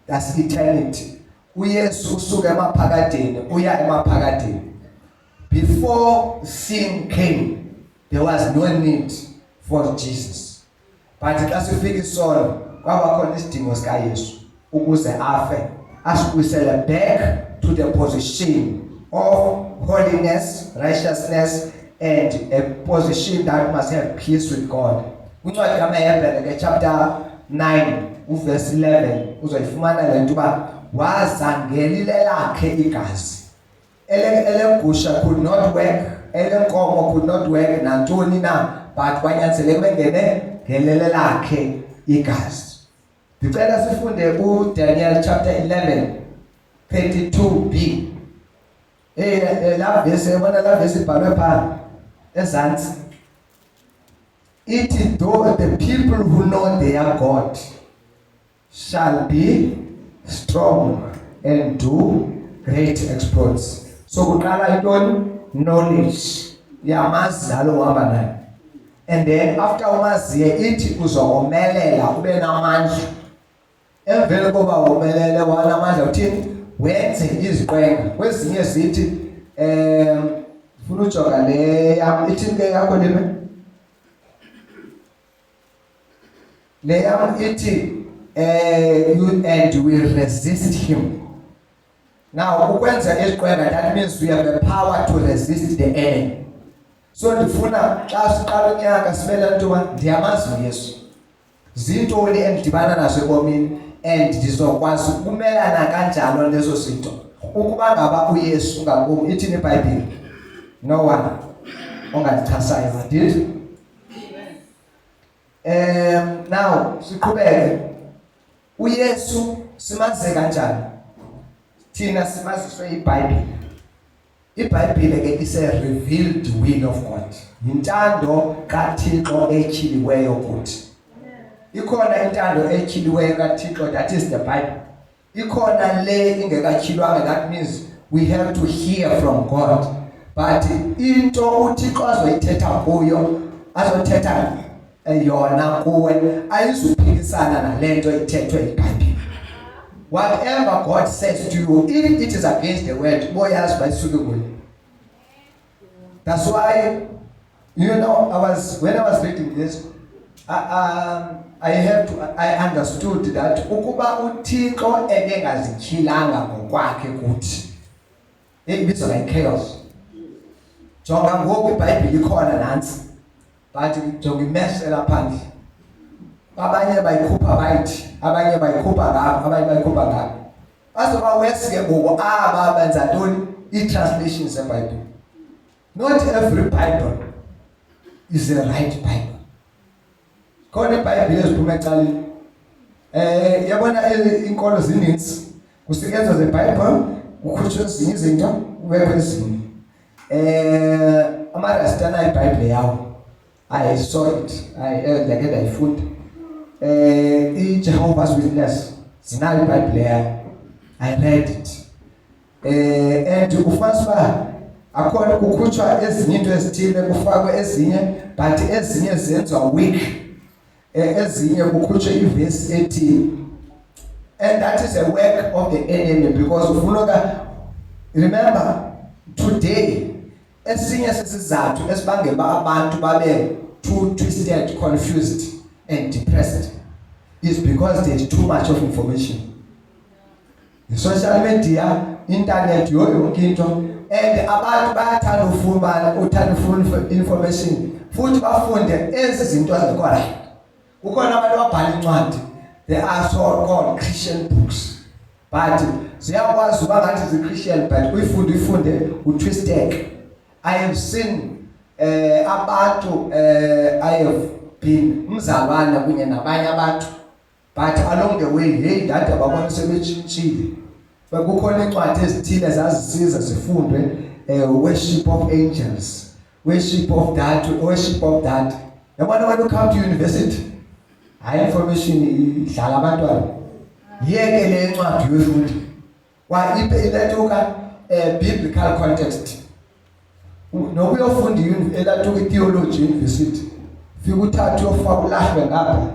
That's eternity. uYesu usuka emaphakadeni uya emaphakadeni. Before sin came, there was no need for Jesus. But xa sifika isono kwaba khona isidingo sikaYesu ukuze afe asibuyisele back to the position of holiness, righteousness, and a position that must have peace with God. Kwincwadi kaMahebhere ke chapter 9 uverse 11 uzoyifumana le nto uba wazangelile lakhe igazi. Elegusha could not work, elenkomo could not work nantoni na, but kwanyanzeleka bengene ngelele lakhe igazi. Ndicela sifunde uDaniel chapter 11 32b. La verse yabona la verse ibhalwe phansi ezantsi. It though the people who know their God shall be strong and do great exploits. So kuqala intoni? Knowledge. Yamazi nalo uhamba naye. And then after umaziye ithi uzokomelela ube namandla. Emveni koba womelele wanamandla uthini? Wenze iziqwenga. Kwezinye zithi ufuna ujoga le yam ithi ke yakho lime. Le yam ithi you and will resist him. Now ukwenza iziqwenga, that means we have the power to resist the enemy. So ndifuna xa siqala unyaka sibele ntoba ndiyamazi uYesu. Zintoni endidibana nazo ebomini and ndizokwazi ukumelana kanjalo lezo zinto. Ukuba ngaba uYesu ngakum ithini iBhayibhile? No one ongachasayo did. Now siqhubeke. uYesu simaze kanjani? Thina simaziswe iBhayibhile. iBhayibhile ke is a revealed will of God. Intando kaThixo etyhiliweyo kuthi. Ikhona intando etyhiliweyo kaThixo, that is the Bible. Ikhona le ingekatyhilwanga, that means we have to hear from God. But into uThixo azoyithetha kuyo, azothetha yona kuwe, ayizuphikisana nalento ithethwe iBhayibhile. Whatever God says to you, if it is against the word, boyazi bayisuke kuyo. That's why, you know, when I was reading this, I understood that ukuba uThixo ebengazityhilanga ngokwakhe kuthi, ibizwa like chaos. Jonga ngoku iBhayibhile ikhona nansi, but jonga imesela phandle. Abanye bayikhupha bayithi, abanye bayikhupha ngapha, abanye bayikhupha ngapha. Azoba wesike ngoku aba benza ntoni? I-translations zeBhayibhile. Not every Bible is the right Bible. Khona iBhayibhile eziphuma ecaleni. Yabona inkolo zininzi. Kusetyenzwa zeBhayibhile, kukhutshwe ezinye izinto, kubekho ezinye. Amarastana iBhayibhile yawo. I saw it. Ndake ndayifunda. I-Jehovah's Witness zinayo iBhayibhile yayo. I read it. And ufumanisa uba akhona kukhutshwa ezinye into ezithile kufakwe ezinye, but ezinye zenziwa weak. Ezinye kukhutshwe ivesi ethi, and that is a work of the enemy, because ufuna remember today esinye sesizathu esibangela abantu babe too twisted, confused and depressed is because there's too much of information. The social media, internet, yonke into, and abantu bayathanda ufuna information futhi bafunde ezi zinto ezikho right. Kukhona abantu ababhala incwadi, they are so called Christian books, but ziyakwazi uba ngathi zi-Christian, but uyifunde utwisted. I have seen abantu, I have been umzalwana kunye nabanye abantu, but along the way, hey, that ababona sebetshintshile. Kukhona incwadi ezithile zazisiza zifundwe, worship of angels, worship of that, worship of that. Yabona when you come to university, high information idlala abantwana. Yeke le ncwadi yofundi. Wa ilatuka biblical context. Nokuyofunda elatuka theology university. Fika uthathe uyofaka ulahlwe ngapha.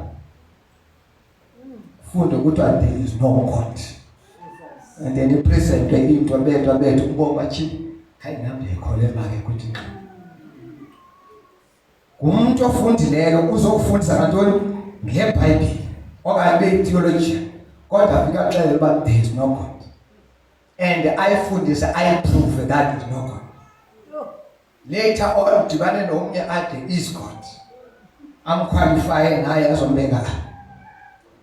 Funda ukuthi there is no God. And then the present into bethu uboma chi hayi nami ngikholelwa ke ukuthi umuntu ofundileyo uzokufundisa ngantoni ngeBhayibhile okanye betheology, kodwa fika xela uba there is no God, and I prove that there is no God. Later on dibane nomnye ade is God, amqualify naye azombeka.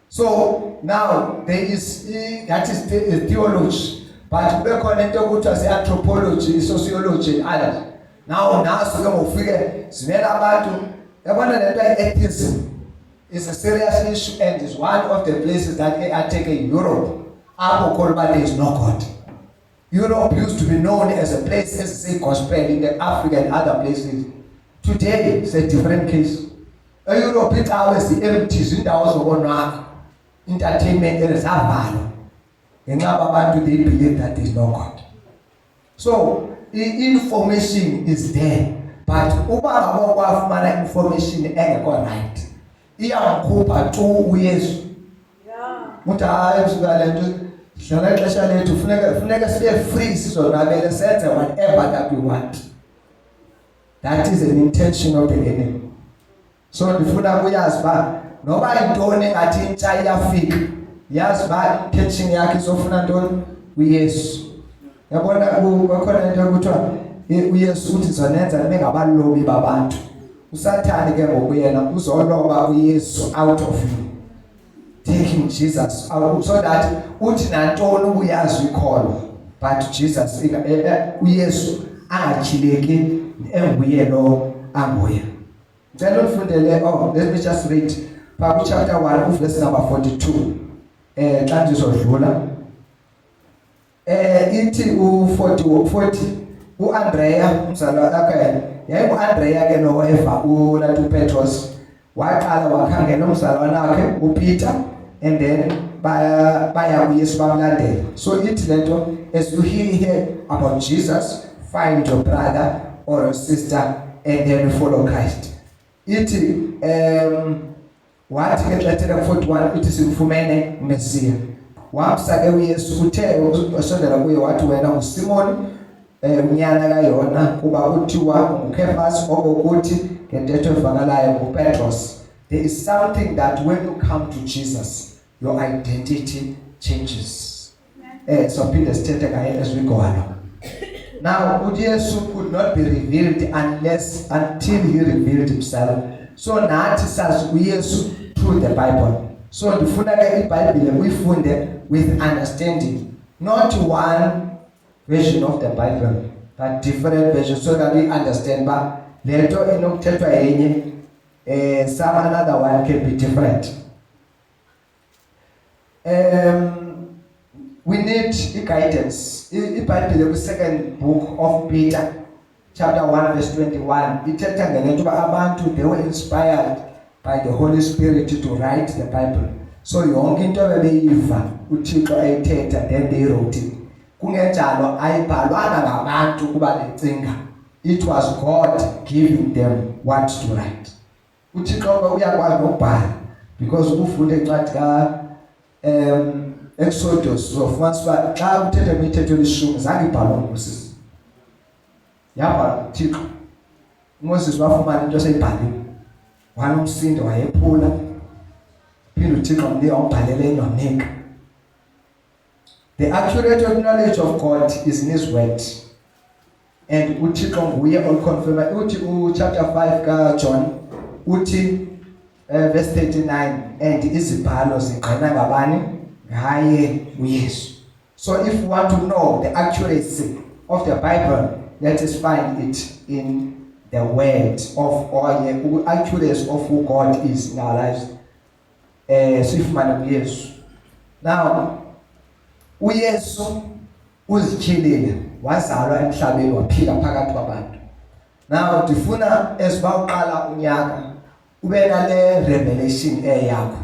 So now there is that is the theology, but bekhona into okuthiwa se-anthropology, sociology and others. Now naso ke ngofike zivela abantu yabona lento atheism is a serious issue and is one of the places that are taken Europe apho khona there is no God. Europe used to be known as a place as say gospel in the Africa and other places. Today it's a different case. Europe it's always the empty zindawo zokonwaba, entertainment ezavalwa. Ngenxa abantu they believe that there is no God. So the information is there, but uba ngabo kwafumana information engekho right, iyamkhupha tu uYesu. Muthi hayi usukala nje hlala ixesha lethu funeka sibe free sizonwabele senze whatever that we want. That is an intention of the enemy. So ndifuna kuyazi ba noba intoni engathi intsha iyafika, yazi ba intention yakhe izofuna ntoni uYesu. Yabona kukhona into ekuthiwa uYesu uthi zonenza nibe ngabalobi babantu. USathane ke ngokuyena uzoloba uYesu out of you, taking Jesus out so that uthi nantoni ubuyazi ikholwa, but Jesus uYesu angatyhileki enguye lo anguye. Ngicela ufundele let me just read pha chapter 1 verse number 42 xa ndizodlula ithi u40 uAndrea umzalwa wakhe yayiuAndrea ke noeva uLatu Petros waqala wakhangela umzalwana wakhe uPeter and then baya kuYesu bamlandela. So ithi lento as you hear about Jesus, find your brother or your sister and then follow Christ. Ithi wathi ke xa 41 ithi simfumene Messiah. Wamsa ke uYesu uthe wasondela kuye wathi wena uSimoni unyana kaYona kuba uthiwa uKefas okuthi ngentetho evakalayo uPetros. There is something that when you come to Jesus your identity changes. So Peter stated as we go along. Now uYesu could not be revealed until he revealed himself. So nathi sazi uYesu through the Bible. So ndifuna ke iBhayibhile uyifunde with understanding, not one version of the Bible but different versions, so that we understand ba lento enokuthethwa yenye some another one can be different. We need guidance. iBhayibhile ku second book of Peter chapter 1 verse 21 ithetha ngento ba abantu they were inspired by the Holy Spirit to write the Bible. So yonke into bebeyiva uThixo ayithetha then they wrote it. Kungenjalo ayibhalwanga ngabantu kuba becinga. It was God giving them what to write. uThixo uyakwazi ukubhala because ufunde incwadi ka Exodus zofumanisa xa uthetha imithetho yeshumi zange ibhalwe nguMoses. Yabhalwa uThixo. uMoses wafumana into eseyibhaliwe. Wanomsindo wayephula. Phinde uThixo mnike umbhalele enye wamnika. The accurate knowledge of God is in his word. And uThixo nguye oconfirm uthi chapter 5 ka John uthi verse 39 and izibhalo zigcina ngabani ngaye uYesu. So if you want to know the accuracy of the Bible, let us find it in the word of the accuracy of who God is in our lives. Sifumana uYesu. Now uYesu uzityhilile wazalwa emhlabeni waphila phakathi kwabantu. Now ndifuna esibawuqala unyaka ube nale revelation yakho.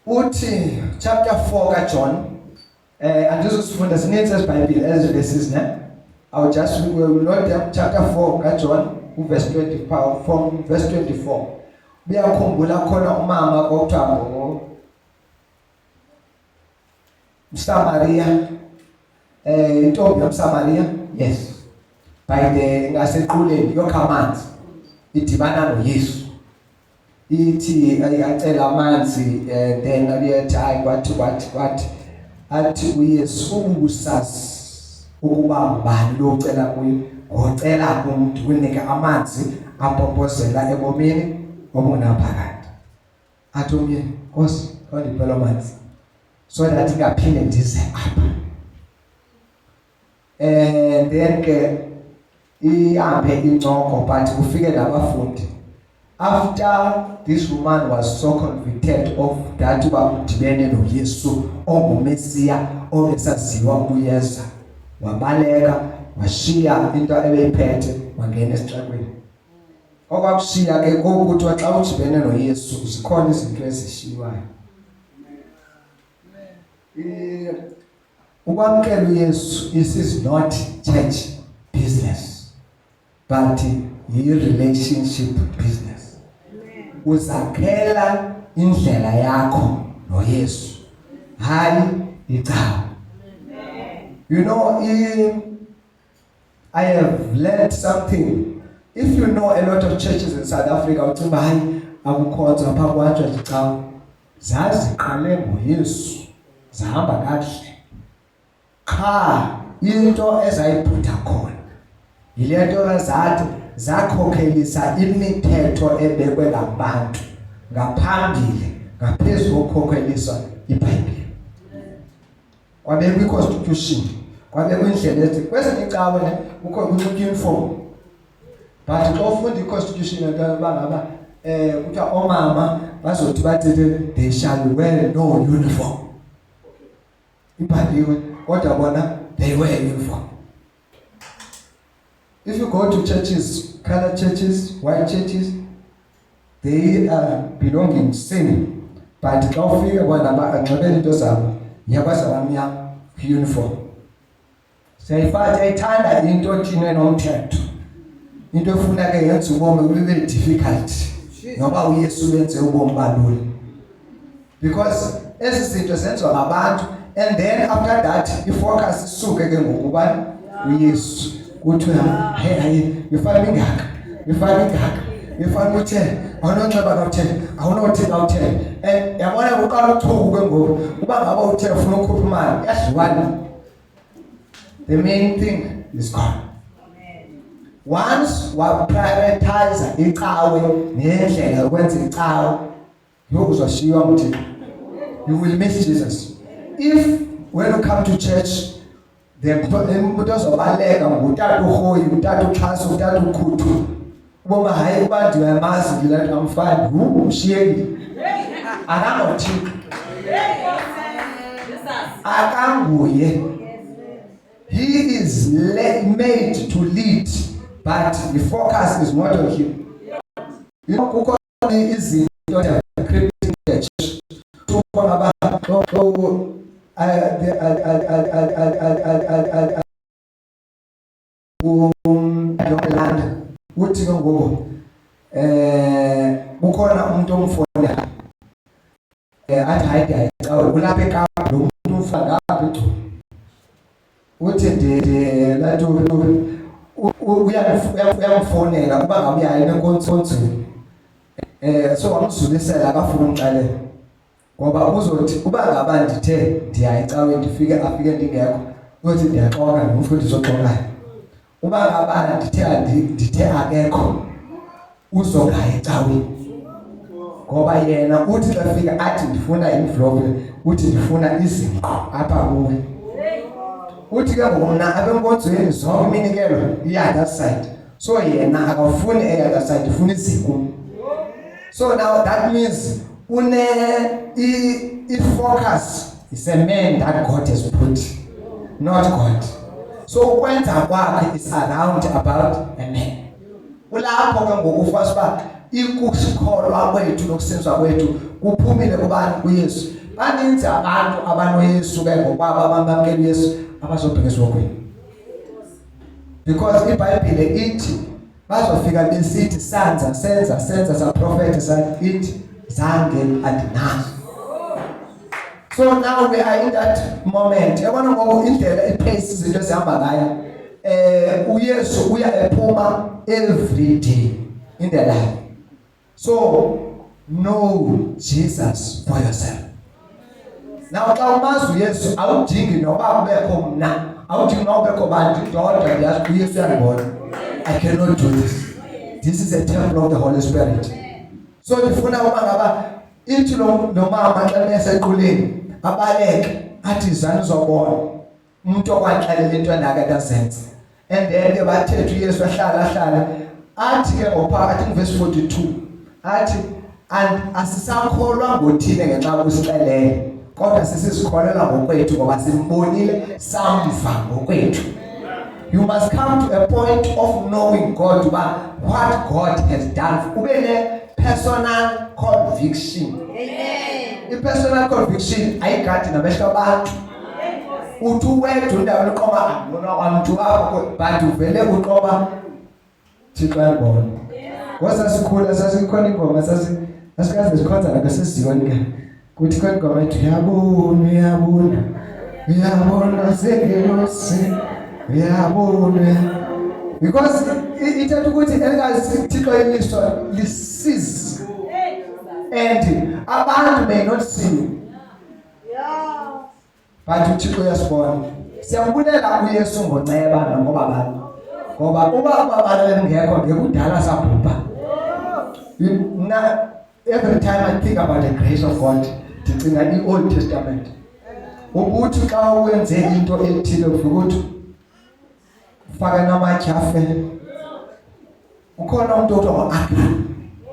Uthi chapter 4 ka John andizosifunda sininzi eBhayibhile verses ne. I'll just note chapter 4 ka John verse 24 from verse 24. Uyakhumbula khona umama okuthiwa Samaria, intombi yomSamaria, yes. By the ngasequleni yokhamanzi idibana noYesu. Ithi ayacela amanzi then abiyethi hayi kwathi athi uYesu ubusazi ukuba ngubani lo ucela kuye, ngocela umuntu kunike amanzi apopozela ebomini obunaphakade. athi umyeni Nkosi ondipela amanzi so that ingaphinde ndize apha. And then ke ihambe incoko but kufike nabafundi. After this woman was so convicted of that udibene noYesu onguMesiya ongesaziwa ukuyeza, wabaleka washiya into ebeyiphethe wangena esixekweni. Okwakushiya ke ukuthi xa udibene noYesu zikhona izinto ezishiwayo. Ukwamkela uYesu is not church business but yi-relationship business. Uzakhela indlela yakho noYesu, hayi icawa. You know, I have learned something. If you know a lot of churches in South Africa, ucimba hayi akukhonzwa pha kwanjwa icawa, zaziqale ngoYesu, zahamba kahle. Cha into ezayibhuda khona yile nto ezathi zakhokhelisa imithetho ebekwe ngabantu ngaphambili ngaphezulu kokhokheliswa iBhayibheli. Kwabekwa iconstitution, kwabekwa indlela ethi kwesinye icawe kukho uniform. But xa ufunda iconstitution into bangaba kuthiwa omama bazothi bathi they shall wear no uniform. Ibhaliwe kodwa bona they wear uniform. If you go to churches, colored churches, white churches, they belong in sin. But xa ufika bona banxibela into zabo yakwazi abamnyama uniform. Siyayifata ithanda into thina nomthetho. Into efuna ke yenza ubomi bube difficult. Ngoba uYesu wenze ubomi balula. Because ezi zinto zenziwa ngabantu and then after that ifocus isuke ke ngokuba uYesu kuthiwa hey ngifana ingaka ngifana uthe awunonxeba kawuthele awunothi kawuthele yabona uqala uthuku ke ngoku uba ngaba uthe ufuna ukhupha imali yadliwana. The main thing is God. Once wa prioritize icawe nendlela yokwenza icawe yokuzwashiywa nguThixo, you will miss Jesus. If when you come to church umuntu ozobaleka ngutata uhoyi utata uxhasa utata ukhuthu uboma hayi kubantu bayamazi ngila ngamfana umshiyeki akangothixo akanguye. He is made to lead but the focus is not on him. You know, kukho izinto creating the church tukho ngabantu uthi ke ngoku ukhona umuntu omfonela athi hayi ulapha eKapa lo muntu ufaka ngapha eGcuwa uthi lathi uyamfonela kuba ngabe uyayi enkonzweni so wamzulisela akafuna umxalela ngoba uzothi kuba ngaba ndithe ndiyayicawe ndifike afike ndingekho uthi ndiyaxoka nomfundisi oxokayo. Uba ngaba ndithe akekho uzogaye ecaweni ngoba yena uthi xa fika athi ndifuna envelope uthi ndifuna izinto apha kuwe. Uthi ke ngomna abenkonzweni zonke iminikelo iya side so yena akafuni eya side ufuna izinto. So now that means focus is a man that God has put, not God. So ukwenza kwakhe is around about a man. Ulapho ke ngokufasa ba ikusikholwa kwethu nokusenza kwethu kuphumile kubantu kuYesu. Baninzi abantu abanoYesu ke ngokwabo abamamkela uYesu abazobhekiswa kweni. Because iBhayibhile ithi bazofika besithi senza sa prophet ithi zange andinazo. So now we are in that moment. Yabona ngoku indlela ipace izinto ezihamba ngayo. uYesu uya ephuma every day in the life. So know Jesus for yourself. Now xa umazi uYesu awudingi noba kubekho mna, awudingi noba kubekho bantu ndodwa ndiyazi uYesu uyandibona. I cannot do this. This is a temple of the Holy Spirit. So ndifuna uba ngaba ithi lo mama xa esequleni abaleke athi zani uzobona umuntu okwanxelela into endake ndazenza. And then ke bathethe uYesu ahlala athi ke ngophakathi kuverse 42 athi and asisakholwa ngothile ngenxa kusixelele kodwa sisizikholela ngokwethu ngoba simbonile samva ngokwethu. You must come to a point of knowing God about what God has done. Ube ne personal conviction. Amen. I-personal conviction ayigadi namehlo abantu. Uthi wedwa undawo uqoba noma kwamuntu wakho but uvele uqoba Thixo ayibona. Ngoba sikhula sasikhona ingoma sasikaze sikhonza la ngasiziyoni ke. Kuthi khona ingoma ethi uyabona sengelosi uyabona. Because ithetha ukuthi elikazi Thixo yeliso lisize. And abantu may not see. But uThixo uyasibona. Siyambulela uYesu ngonceba ngoba abantu. Ngoba uba abantu ngekho ngekudala sabhubha. Every time I think about the grace of God, ndicinga i-Old Testament. Ukuthi xa wenze into ethile ukuthi ufaka namatyafe. Ukhona umuntu othiwa Akan.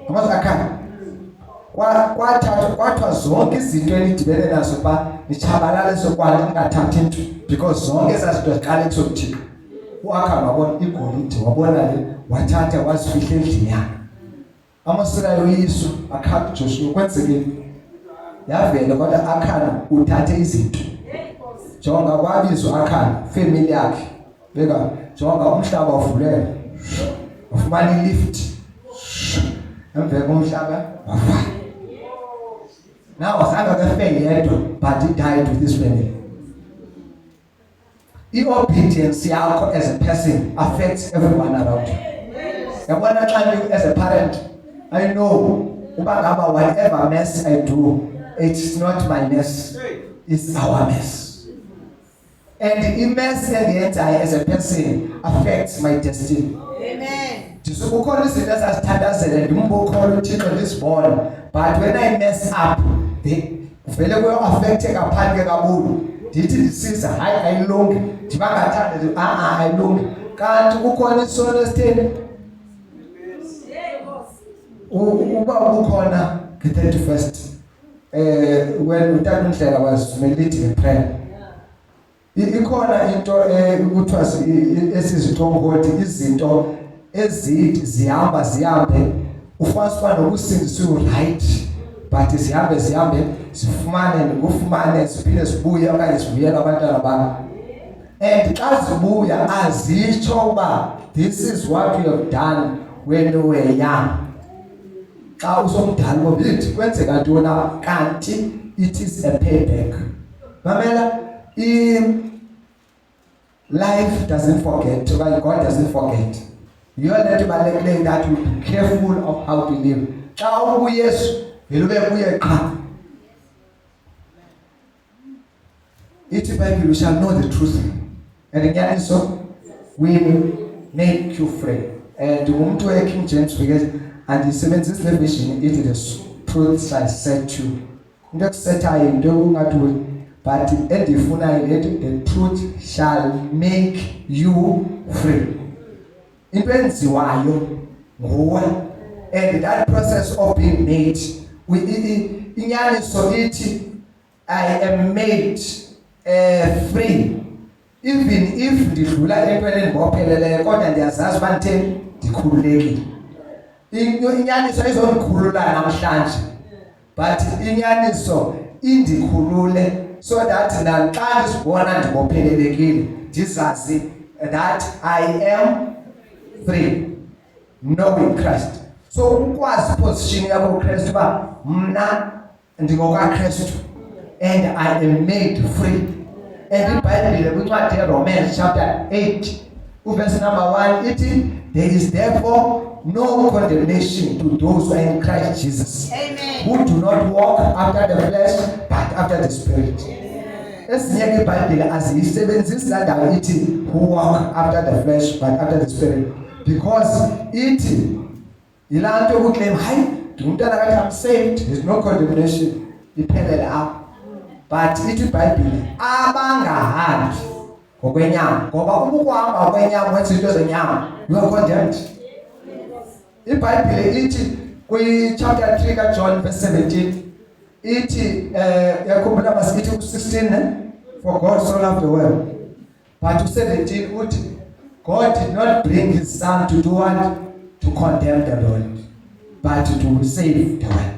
Amazi Akan. Kwathiwa zonke izinto enidibene nazo ba nichabalale sokwala ningathathi into because zonke ezazinto ziqala kusokuthika. U-Akan wabona igolide wabona le wathatha wazifihla endlini yakhe. Amasela yoYesu akha Joshua kwenzekile. Yavela kodwa Akan uthathe izinto. Jonga kwabizwa Akan family yakhe. Beka jonga umhlaba uvulele. Ufumana ilift. Emva komhlaba wafa. Now Sanga failed yedwa but he died with his family. Obedience yakho as a person affects everyone around you. Yabona xa as a parent I know ubangaba whatever mess I do it's not my mess, it's our mess. And the mess endiyenzayo as a person affects my destiny. Amen. Ndisukukhona izinto ezazithandazela ndimbukhola uThixo ndisibona but when I mess up vele kuyo affecteka phanke kabulu ndithi ndisiza hayi ayilungi ndibangathanda ayilungi kanti kukhona isono esitheni uba ukhona nge-31st when uTata uNdlela was leading in prayer ikhona into kuthiwa esizihlongoti izinto ezithi zihambe ufanele nokusindiswa right but zihambe zifumane ziphinde zibuye okanye zibuyela abantwana bakho. And xa zibuya azitsho uba this is what you have done when you were young. Xa usomdala ngoba ithi kwenzeka ntoni kanti it is a payback. Mamela life doesn't forget, well, God doesn't forget. You are not to that we be careful of how to live. Xa uYesu velube kuye qha. Ithi Bible you shall know the truth. And again so will make you free. And umuntu we-King James because and he sebenzisa le vision it is truth shall set you. Into ekusethayo into ungathi but endifunayo lethi the truth shall make you free. Into enziwayo nguwe and that process of being made inyaniso ithi I am made free even if ndidlula entweni endibopheleleyo kodwa ndiyazazi uba nditheni ndikhululekile. Inyaniso izondikhulula namhlanje but inyaniso indikhulule so that naxa ndisibona ndibophelelekile ndizazi that I am free knowing Christ. So ukwazi position yakho uKristu ba mna ndingokaKristu and I am made free. And iBhayibhile kwincwadi yeRomans chapter 8 verse number 1 ithi there is therefore no condemnation to those who are in Christ Jesus. Amen. Who do not walk after the flesh but after the spirit. Esinye ke iBhayibhile aziyisebenzisi la ndawo ithi who walk after the flesh but after the spirit because ithi ilanto ukuclaim hayi umntana kathi I'm saved, there's no condemnation. Iphelele apho. But ithi iBhayibhile abangahambi ngokwenyama, ngoba uma ukuhamba kwenyama wenza izinto zenyama, you are condemned. iBhayibhile ithi kwi-chapter 3 kaJohn verse 17 ithi yakhumbula masithi ku-16 for God so loved the world, but u-17 uthi God did not bring his son to do what? To condemn the world, but to save the world.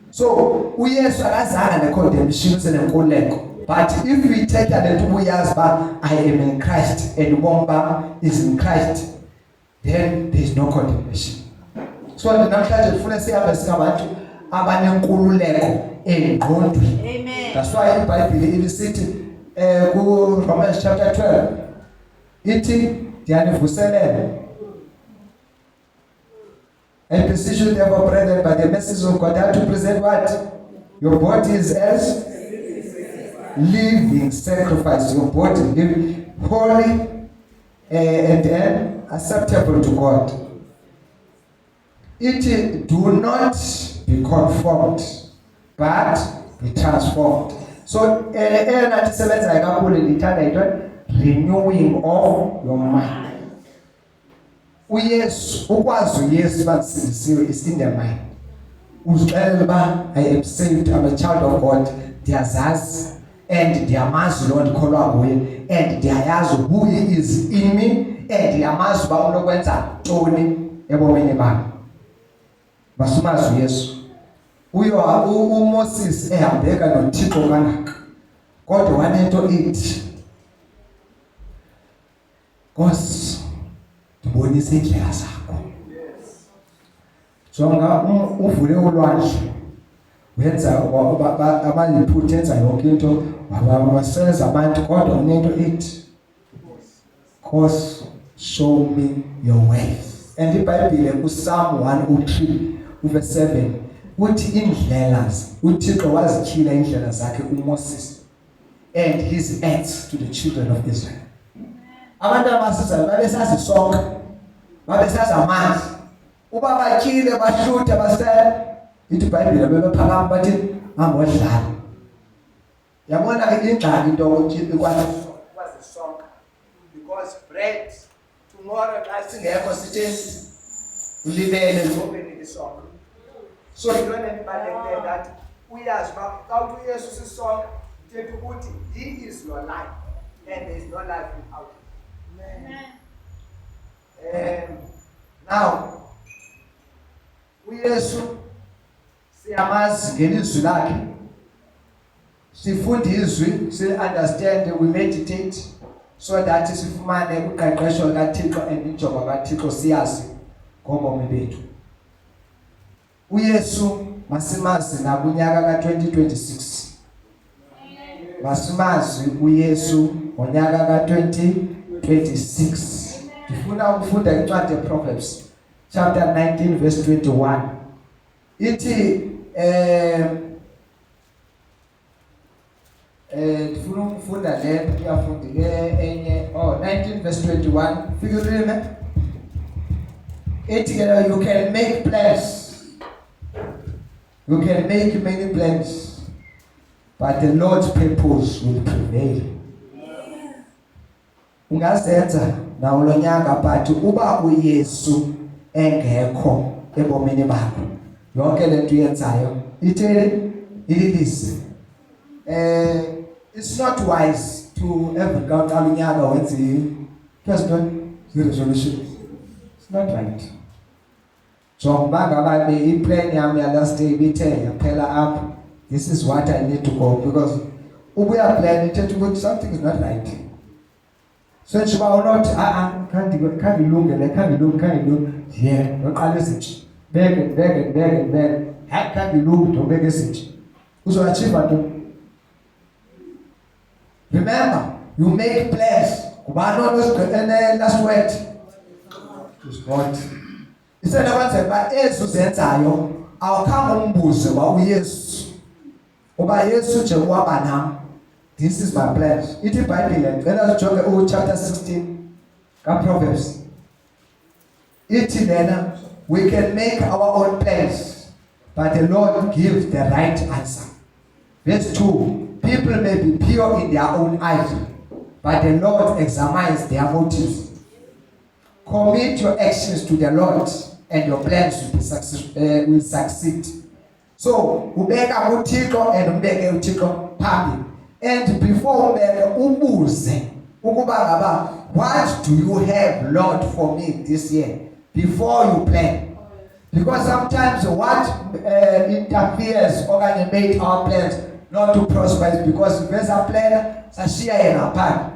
So uYesu akazanga ne-condemnation senenkululeko, but if we take that ubuyazi ba I am in Christ and ubomi bam is in Christ, then there is no condemnation. So namhlanje kufuna sihambe singabantu abanenkululeko engqondweni. Amen. That's why iBhayibhile ilisithi ku-Romans chapter 12 ithi ndiyanivuselela, and beseech you therefore, brethren, by the mercies of God, that to present what? Your bodies as living sacrifice. Your body living holy and acceptable to God. It do not be conformed, but be transformed. So, renewing of your mind. uYesu ukwazi uYesu basindisiwe is in the mind. Uzixelela ba I am saved, I'm a child of God, ndiyazazi and ndiyamazi lo ndikholwa kuye and ndiyayazi who he is in me and ndiyamazi ba unokwenza ntoni ebomini bami. Basumazi uYesu. uMoses ehambeka noThixo kangaka, kodwa wanento ithi Nkosi ndibonisa indlela zakho. Jonga uvule ulwandle, wenza abayiphutha enza yonke into, wabasenza abantu, kodwa unento ithi Nkosi show me your ways. And iBhayibhile kuPsalm 103 verse 7 uthi indlela uThixo wazityhila indlela zakhe uMoses and his acts to the children of Israel. Abantu abasizayo babesazisonka, babesazi amanzi, uba batyhile bahluthe basela, ithi iBhayibhile bebephakama bathi hamba odlala. Yabona ke ingxaki into kwazisonka, because bread tomorrow xa singekho sithi ulibele ngobeni isonka. So yintona ebalulekile that uyazi uba xa uthi uYesu sisonka uthetha ukuthi he is your life and there is no life without him. Now uYesu siyamazi ngelizwi lakhe, sifunda izwi, si understand, we meditate so that sifumane uqeqesho kaThixo and injongo kaThixo siyazi ngobomi bethu. uYesu masimazi nakunyaka ka2026. Masimazi uYesu ngonyaka ka2026. Ndifuna ukufunda incwadi yeProverbs chapter 19 verse 21. Ithi ndifuna ukufunda le yafundi enye 19 verse 21. Figure ithi you can make plans. You can make many plans, but the Lord's purpose will prevail. Ungazenza na ulonyaka but uba uYesu engekho ebomini bakho, yonke lento uyenzayo ililise. It's not wise to every count unyaka wenze just not the resolution. It's not right. So ngabe iplan yami ya last day bithe yaphela up, this is what I need to go, because ubuya plan ithetha ukuthi something is not right. So njengoba not can't yeah, uqala isithi beke can't ubeke isithi uzo achieve into. Remember, you make plans. Kubani onosigqene last word is God. Isena kwenze ba ezuzenzayo awukhanga umbuze wa uYesu. Uba Yesu nje waba nami. This is my plan. Ithi iBhayibhile ngicela ujonge chapter 16 kaProverbs. Ithi lena we can make our own plans, but the Lord gives the right answer. Verse 2, people may be pure in their own eyes, but the Lord examines their motives. Commit your actions to the Lord, and your plans will succeed. So, ubeka uThixo and ubeke uThixo phambi. And before ubeke ubuze ukuba ngaba, what do you have, Lord, for me this year? Before you plan. Because sometimes what interferes or can make our plans not to prosper is because if there's a plan, sashiya yena phambi.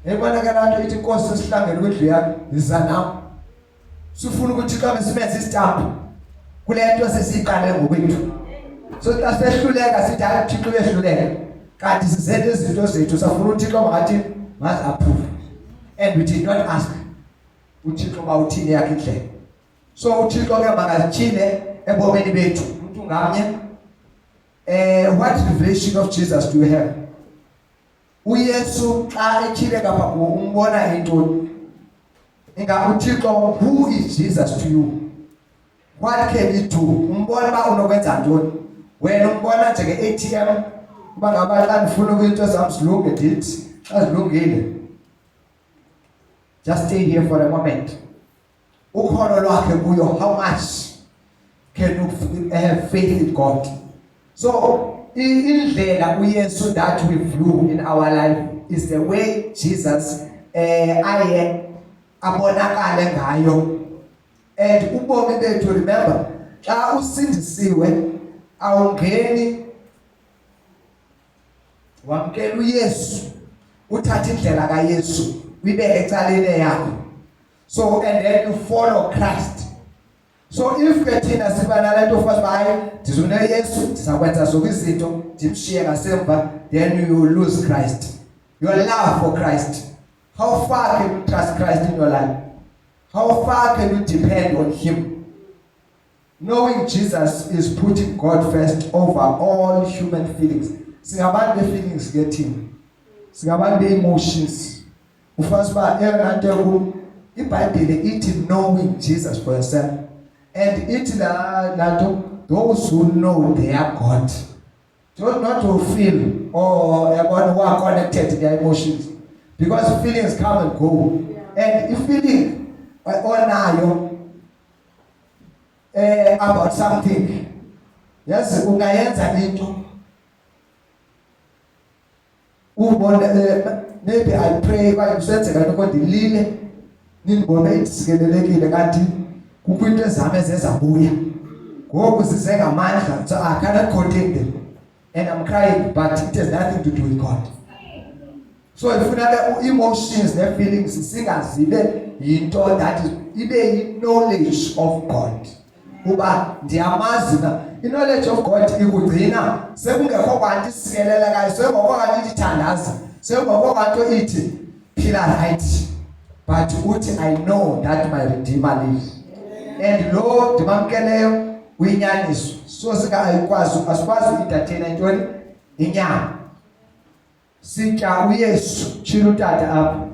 Ebona ke lanto ithi inkosi sihlangene kwindlu yakhe izanam. Sifuna ukuthi xa besebenza isitampu kule nto sesiyiqale ngokwethu. So xa sehluleka sithi hayi uThixo uyehluleka. Kanti sizenze izinto zethu safuna uThixo ngathi must approve. And we did not ask uThixo bawuthini yakhe indlela. So uThixo ke makazithile ebomeni bethu umuntu ngamnye. What revelation of Jesus do you have? uYesu xa ekhile kapha umbona into inga uThixo, who is Jesus to you? What can he do? Umbona ba unokwenza ntoni? Wena umbona nje ke ATM kuba ngaba xa ndifuna ukuthi zam zilunge ndithi azilungile. Just stay here for a moment. Ukholo lwakhe kuyo, how much can you have faith in God? So indlela uYesu that we flew in our life is the way Jesus aye abonakale ngayo. And ubomi bethu, remember, xa usindisiwe awungeni wamkela uYesu, uthatha indlela kaYesu uyibeke ecaleni yakho. So and then you follow Christ. So if ke thina siba nalento futhi bayi ndizune Yesu ndizakwenza zonke izinto ndimshiye ngasemva, then you will lose Christ. Your love for Christ. How far can you trust Christ in your life? How far can you depend on him? Knowing Jesus is putting God first over all human feelings. Singabantu feelings getting. Singabantu emotions. Ufasi ba nto ku iBhayibheli ithi knowing Jesus for yourself. And it those who know their God. Not to feel or about who are connected to their emotions. Because feelings come and go. And if feeling onayo about something, yes, ungayenza into. Maybe I pray by usenzeka ukuthi ndilile ningibone isikelelekile kanti kukho into ezame ezezabuya ngoku size ngamandla, so I cannot contain them and I'm crying, but it has nothing to do with God. So ifuna emotions ne feelings singazibe into that is ibe knowledge of God. Uba ndiyamazi na knowledge of God ikugcina sekungekho kwanti sikelela kayo, sekungekho kwanti ithandaza, sekungekho kwanti ithi phila right, but uthi I know that my Redeemer lives. And lo ndimamkeleyo uyinyaniso, so sika ayikwazi asikwazi entertain intoni inyama. Sitya uYesu chilo tata apha.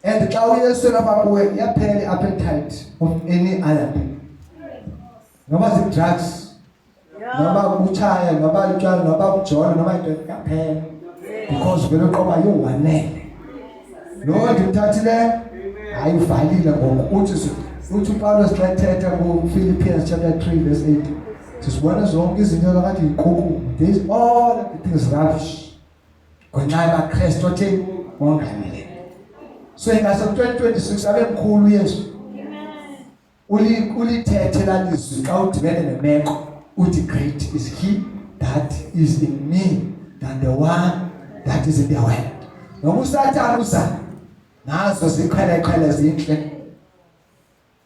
And xa uYesu lapha kuwe iyaphela appetite of any other thing. Noba zi-drugs, noba utshaya, noba utshwala, noba ujona, noba into ikaphela. Because vele uqoba yowanele. Lo ndimthathileyo hayi uvalile ngoku uthi uPawulos xa ethetha ku-Philippians chapter 3 verse 8. Sisibona zonke izinto zakathi yiqhuku. There is all the things rubbish. Kwenxa kaKristu otheni wongamele. So ingase 2026 abe mkhulu uYesu. Ulithethe lalizwi xa udibene nemeko uthi great is he that is in me than the one that is in the world. Noma uSathane uza nazo ziqhele zinhle.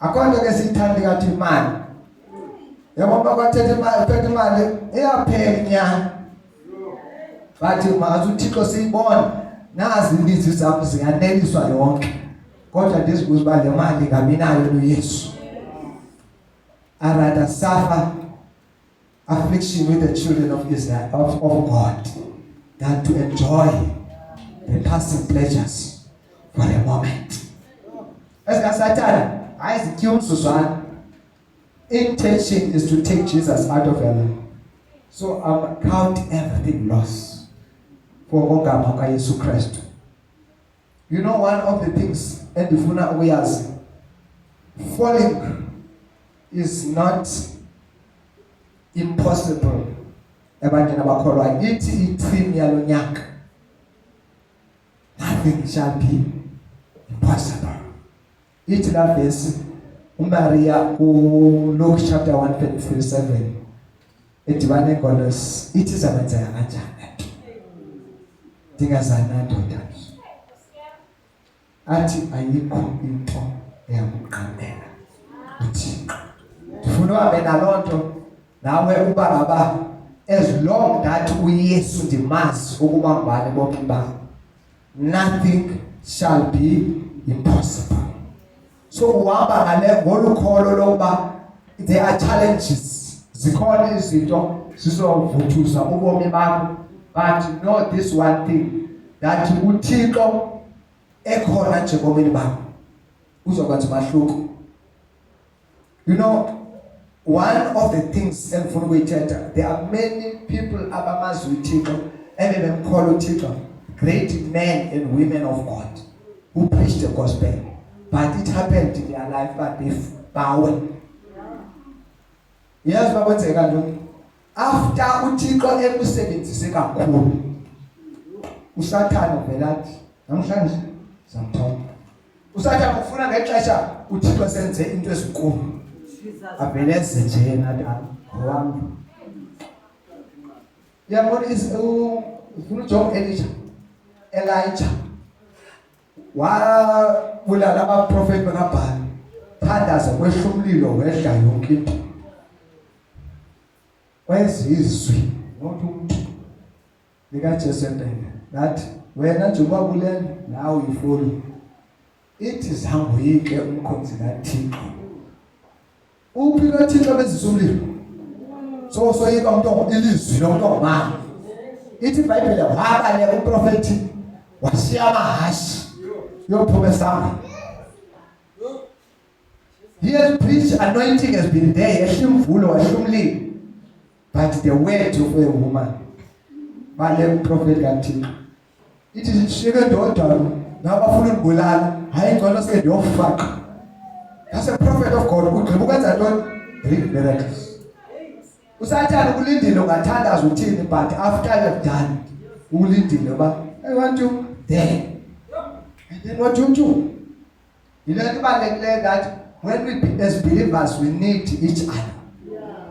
Akhona ke sithandi kathi imali. Yabona kwathethe imali, phethe imali iyaphela nyana. Bathi mazi uThixo siyibona nazi imizi zami ziyaneliswa yonke. Kodwa ndisibuza ba le mali ngabinayo uYesu. I rather suffer affliction with the children of Israel, of God, than to enjoy the passing pleasures for a moment. As Satan, I see umsuzwana. intention is to take Jesus out of your life. So count everything lost for ukugama kaYesu Kristu. You know, one of the things endifuna uyazi, falling is not impossible ebantwini abakholwayo. Ithi i-theme yalo nyaka, nothing shall be impossible. Ithi la verse uMaria Luke chapter 1:37 edibane ngolos ithi zamenzeka kanjani ndingazana ndoda athi ayikho into eyakuqambela uThixo. Ndifuna uhambe nalonto nawe uba ngaba as long that uYesu ndimazi ukuba ngubani bonke bakho, nothing shall be impossible. So uhamba ngale ngolukholo lokuba there are challenges, zikhona izinto sizovuthusa ubomi bakho, but know this one thing, that uThixo ekhona nje ebomini bakho uzokwenza umahluko. You know, one of the things endifuna ukuyithetha, there are many people abamazi uThixo ebebemkhola uThixo, great men and women of God who preach the gospel, but it happened in their life but they bawe. Yes, bakwenzeka ntoni? After uThixo ekusebenzise kakhulu, uSathane uvelathi namhlanje samthomba. uSathane ufuna ngexesha uThixo senze into ezinkulu, aveleze nje yena wami. Yabona ufuna uJob Elijah wabulala abaprofeti bakaBhali, thandaza kwehla umlilo wedla yonke into. Wezizwi nomuntu umuntu likaJezebeli that wena nje ubabulele nawe uyifoli, ithi zangoyike umkhonzi kaThixo. Uphilo kaThixo bezisa umlilo, so soyika umuntu ilizwi lomuntu ongumama. Ithi iBhayibheli wabaleka uprofeti washiya amahashi yophuma esangweni. He has preached, anointing has been there, yehla imvulo wehla umlilo, but the word of a woman baleka uprofeti kaThixo. Ithi shike ndodwa nabafuna ukubulala, hayi ngcono sike ndiyofaka. That's a prophet of God. Ugqiba ukwenza ntoni? Bring miracles. uSathane ukulindile ungathandaza uthini, but after you have done ulindile ba I want you there, and then what you do. You know that when we as believers we need each other.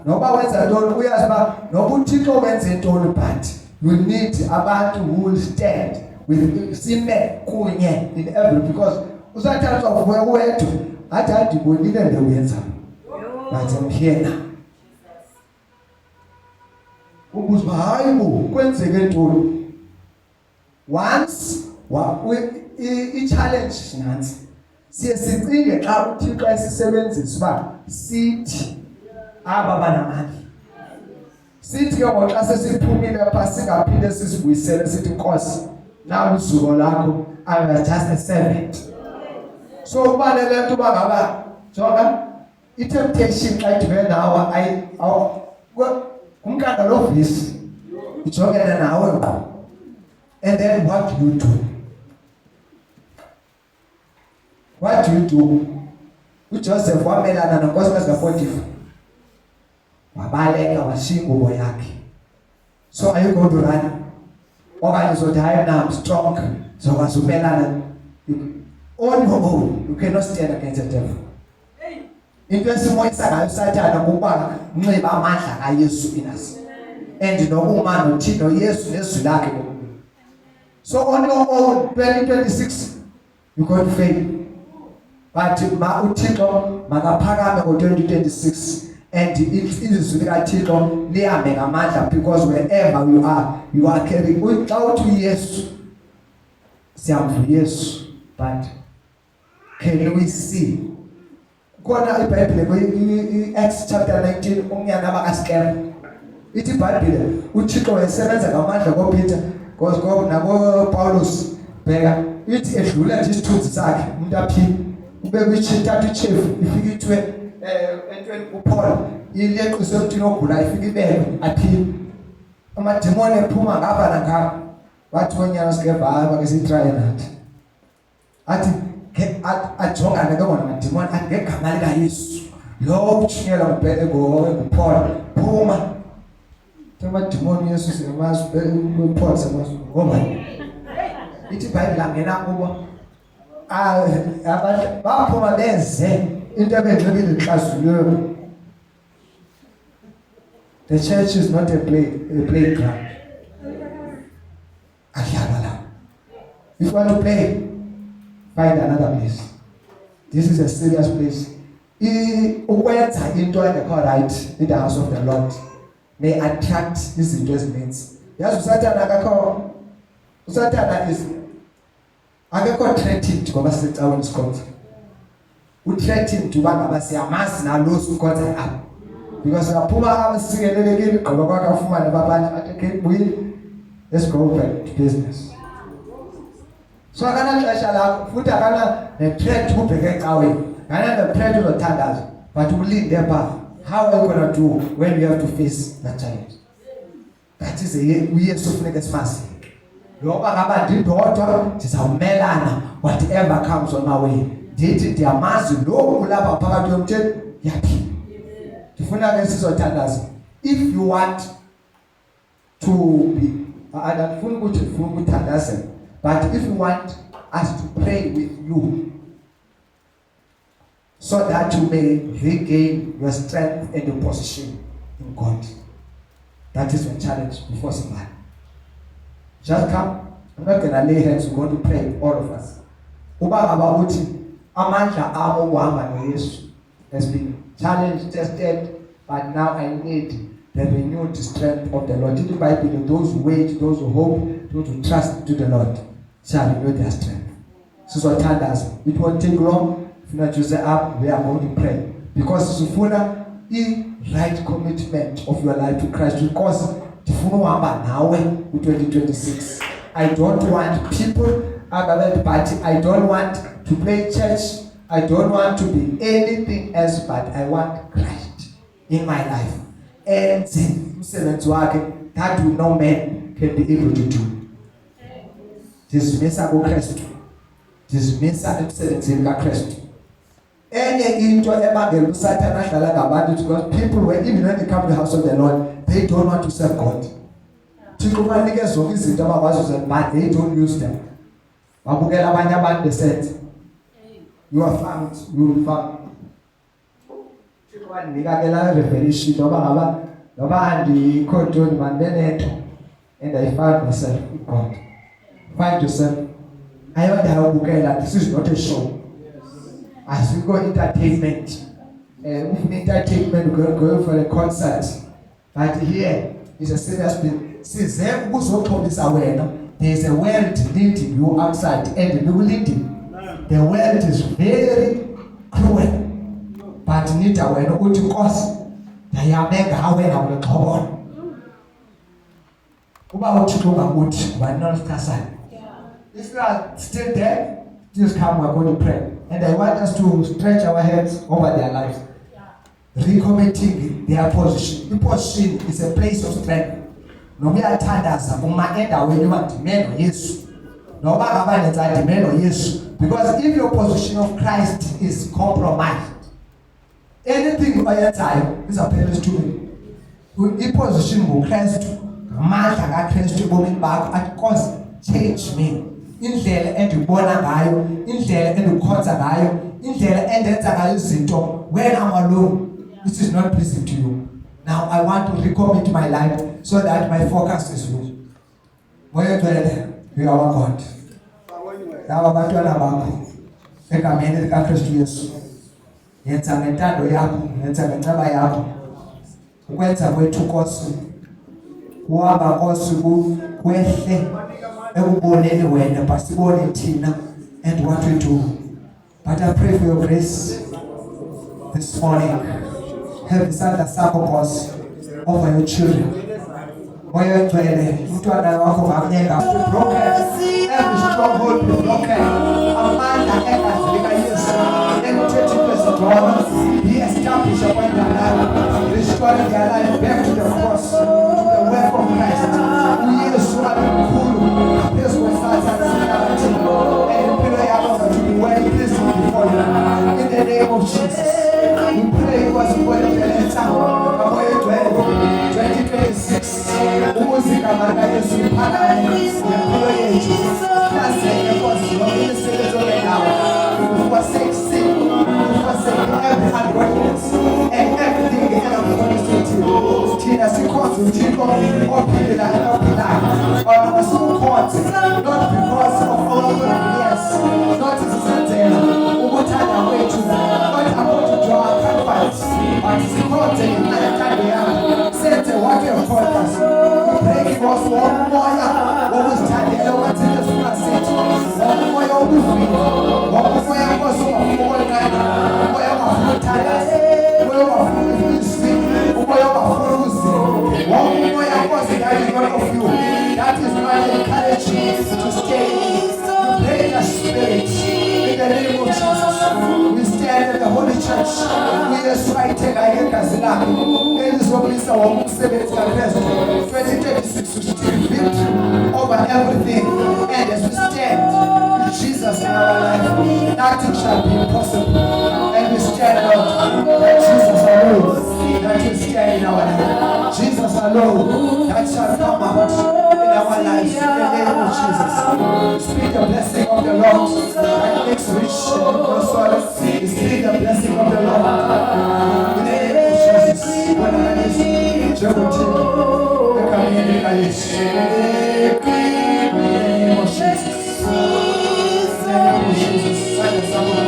Noba wenza ntoni uyazi ba noba uThixo wenza ntoni, but you need abantu who will stand with sime kunye in every, because uSathane uzovuka wedwa athi andibonile ndowenza, but I'm here now. Ubuzwa hayi bo kwenzeke ntoni. Once i-challenge nansi, siye sicinge xa uThixo esisebenzisa uba sithi aba banamandla, sithi ke ngoxa sesiphumile pha singaphinde sisibuyisele sithi Nkosi nawe uzuko lakho, I am just a servant. So kubalele nto uba ngaba jonga i-temptation xa idibene nawe umkanda lo visi ijongene nawe ngqo. And then what do you do? What do you do? uJoseph wamelana nonkosikazi kaPotifa, wabaleka washiya ingubo yakhe. So are you going to run? Okanye uzothi hayi na I'm strong, zokwazi umelana on your own. You cannot stand against the devil. Into esimoyisa ngayo uSathane kuba unxiba amandla kaYesu inasi, and nokuma noThixo Yesu nezwi lakhe. So on your own 2026 you going to fail, but uThixo makaphakame ngo-2026, and ilizwi likaThixo lihambe ngamandla, because wherever you are carrying. Xa uthi uYesu siyamva uYesu, but can we see? Kona iBhayibhile Acts chapter 19 umnyana bakaSkeva, ithi iBhayibhile uThixo wayesebenza ngamandla koPeter nakoPaulus. Bheka ithi edlula nje isithunzi sakhe umuntu aphile, ube kuyithatha ichefu ifike ithwe entweni kuPaul ileqise emntwini ogula ifika ibele aphile amademoni ephuma ngapha nangapha wathi onyana sikeva ke sitry nathi athi ajongana ke bona amademoni athi ngegama lika Yesu lo utshinyela nguPaul phuma amademoni Yesu siyamazi kuPaul siyamazi ngoba ithi iBhayibheli angena kubo abantu baphuma benze into ebengcebile inhlaziyo. The church is not a playground. If you want to play, find another place. This is a serious place. Ukwenza into engekho right in the house of the Lord may attract izinto ezininzi. Yazi uSathana akakho, uSathana is akekho threatened ngoba sisecaweni sikhonza. U-threatened uba ngaba siyamazi nalo sikhonza apha. Because aphuma abasikelelekile igqoba kwakhe afumane abanye athi buyi, let's go back to business. So akana xesha lakho futhi akana ne-threat ubheke ecaweni. Akana ne-threat uzothandaza but ulinde pha. How are you going to do when you have to face that challenge? That is uYesu funeka simazi. Loba ngaba ndindodwa ndizawumelana whatever comes on my way. Ndithi ndiyamazi lo ulapha phakathi yomthetho yaphila. Ndifuna ke sizothandaza. If you want to be andifuni ukuthi ufuna ukuthandaza, but if you want us to pray with you so that you may regain your strength and your position in God. That is your challenge before somebody. Just come. I'm not going to lay hands. We're going to pray, all of us. Uba ngaba uthi amandla amo ukuhamba noYesu has been challenged, tested, but now I need the renewed strength of the Lord. In the Bible, those who wait, those who hope, those who trust to the Lord shall renew their strength. So it won't take long. If you not use the app, we are going to pray. Because sifuna right commitment of your life to Christ. Because tifuna uhamba nawe in 2026. I don't want people at party. I don't want to play church. I don't want to be anything else, but I want Christ in my life. And that no man can be able to do. Dismissa go Christ. Dismissa emsebenzini kaKristu. Enye into ebangela uSathana ahlala ngabantu because people when even when they come to the house of the Lord, they don't want to serve God. Thixo ubanike zonke izinto abakwazi uzenza but they don't use them. Babukela abanye abantu besenze. You are found, you will found. Thixo wanika ke la revelation noba andikho ntoni mandenento and I found myself in God. Find yourself. Ayondawo bukela, this is not a show. As we go entertainment, entertainment, we go for a concert. But here is a serious thing. There is a world leading you outside, and you will lead it. The world is very cruel. But need to know what you cause. They are mega how we have to come on. About to go about but not castle. If you are still there, just come, we're going to pray. And I want us to stretch our heads over their lives. Recommitting their position. The position is a place of strength. No we are tandaza umaenda when you want men or yes. No bagabane that men or yes. Because if your position of Christ is compromised, anything you are time is a place to me. The position of Christ, amandla kaKristu ebomini bakho at cause change me. Indlela endibona ngayo, indlela endikhonza ngayo, indlela endenza ngayo izinto when I'm alone, this is not pleasing to you. Now I want to recommit my life so that my focus is you. Moyo twele, we are our God. Laba bantwana bakho egameni likaKristu Yesu. Yenza ngentando yakho, yenza ngenceba yakho. Ukwenza kwethu Nkosi, kuhamba Nkosi kwehle ekuboneni wena basibone thina and what we do. But I pray for your grace this morning. Have isandla sakho Nkosi over your children. Moyo ngcwele umntwana wakho makunyenga broken. Every stronghold be broken. Amandla egazi likaYesu emthethweni wesithoba. He established turn their life back to the cross, to the work of Christ. Uyesu alimkhulu ngaphezu kwesatha sinyathi. And impilo yakho to be well pleasing before you. In the name of Jesus. We pray because we want to let down. 2026. Umuzika maka Yesu iphakame ngempilo yethu. Siyazeke Nkosi ngoba imisebenzi obenayo. Forsake sin, forsake every ungodliness and everything the enemy wants to do. Thina sikhonza uThixo ophilayo ophilayo. Ona sikhonze not because of our good years, not isizenzela ukuthanda kwethu, not according to our comforts, but sikhonze ngenhlanhla yakho. Senze what you have called us. Breaking us womoya wokuzithandela okwathina singasethi, womoya wobuvila, womoya Nkosi ongafuni, umoya ongafuni uthandaza, umoya ongafuni izwi, umoya ongafuni ukuzila, womoya Nkosi that is not of you, that is not encouraging to stay. Break the spirit in the name of Jesus. We stand in the Holy Church. We are fighting against Islam. It is what we saw on 2026 to still victory over everything. And as we stand with Jesus in our life, nothing shall be impossible. And we stand out that Jesus alone, that will stand in our life. Jesus alone, that shall come out in our lives. In the name of Jesus. Speak the blessing of the Lord that makes rich and no sorrow. Speak the blessing of the Lord. In the name of Jesus. When I listen, Jehovah, the community I listen. In the name of Jesus. In the name of Jesus. Silence some of us.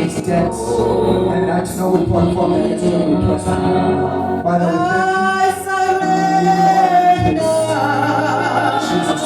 It's dead, and that's no weapon formed against them will prosper. Father, we thank you. Jesus,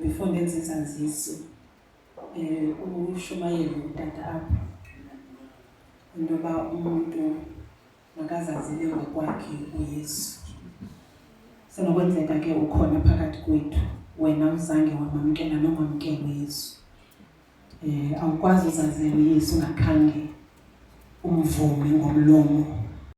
before ndenze izaziso ushumayeli utata apha intoba umuntu makazazile ngokwakhe uYesu. Senokwenzeka ke ukhona phakathi kwethu wena uzange wamamkela nomamkela uYesu. Awukwazi uzazela uYesu ungakhange umvume ngomlomo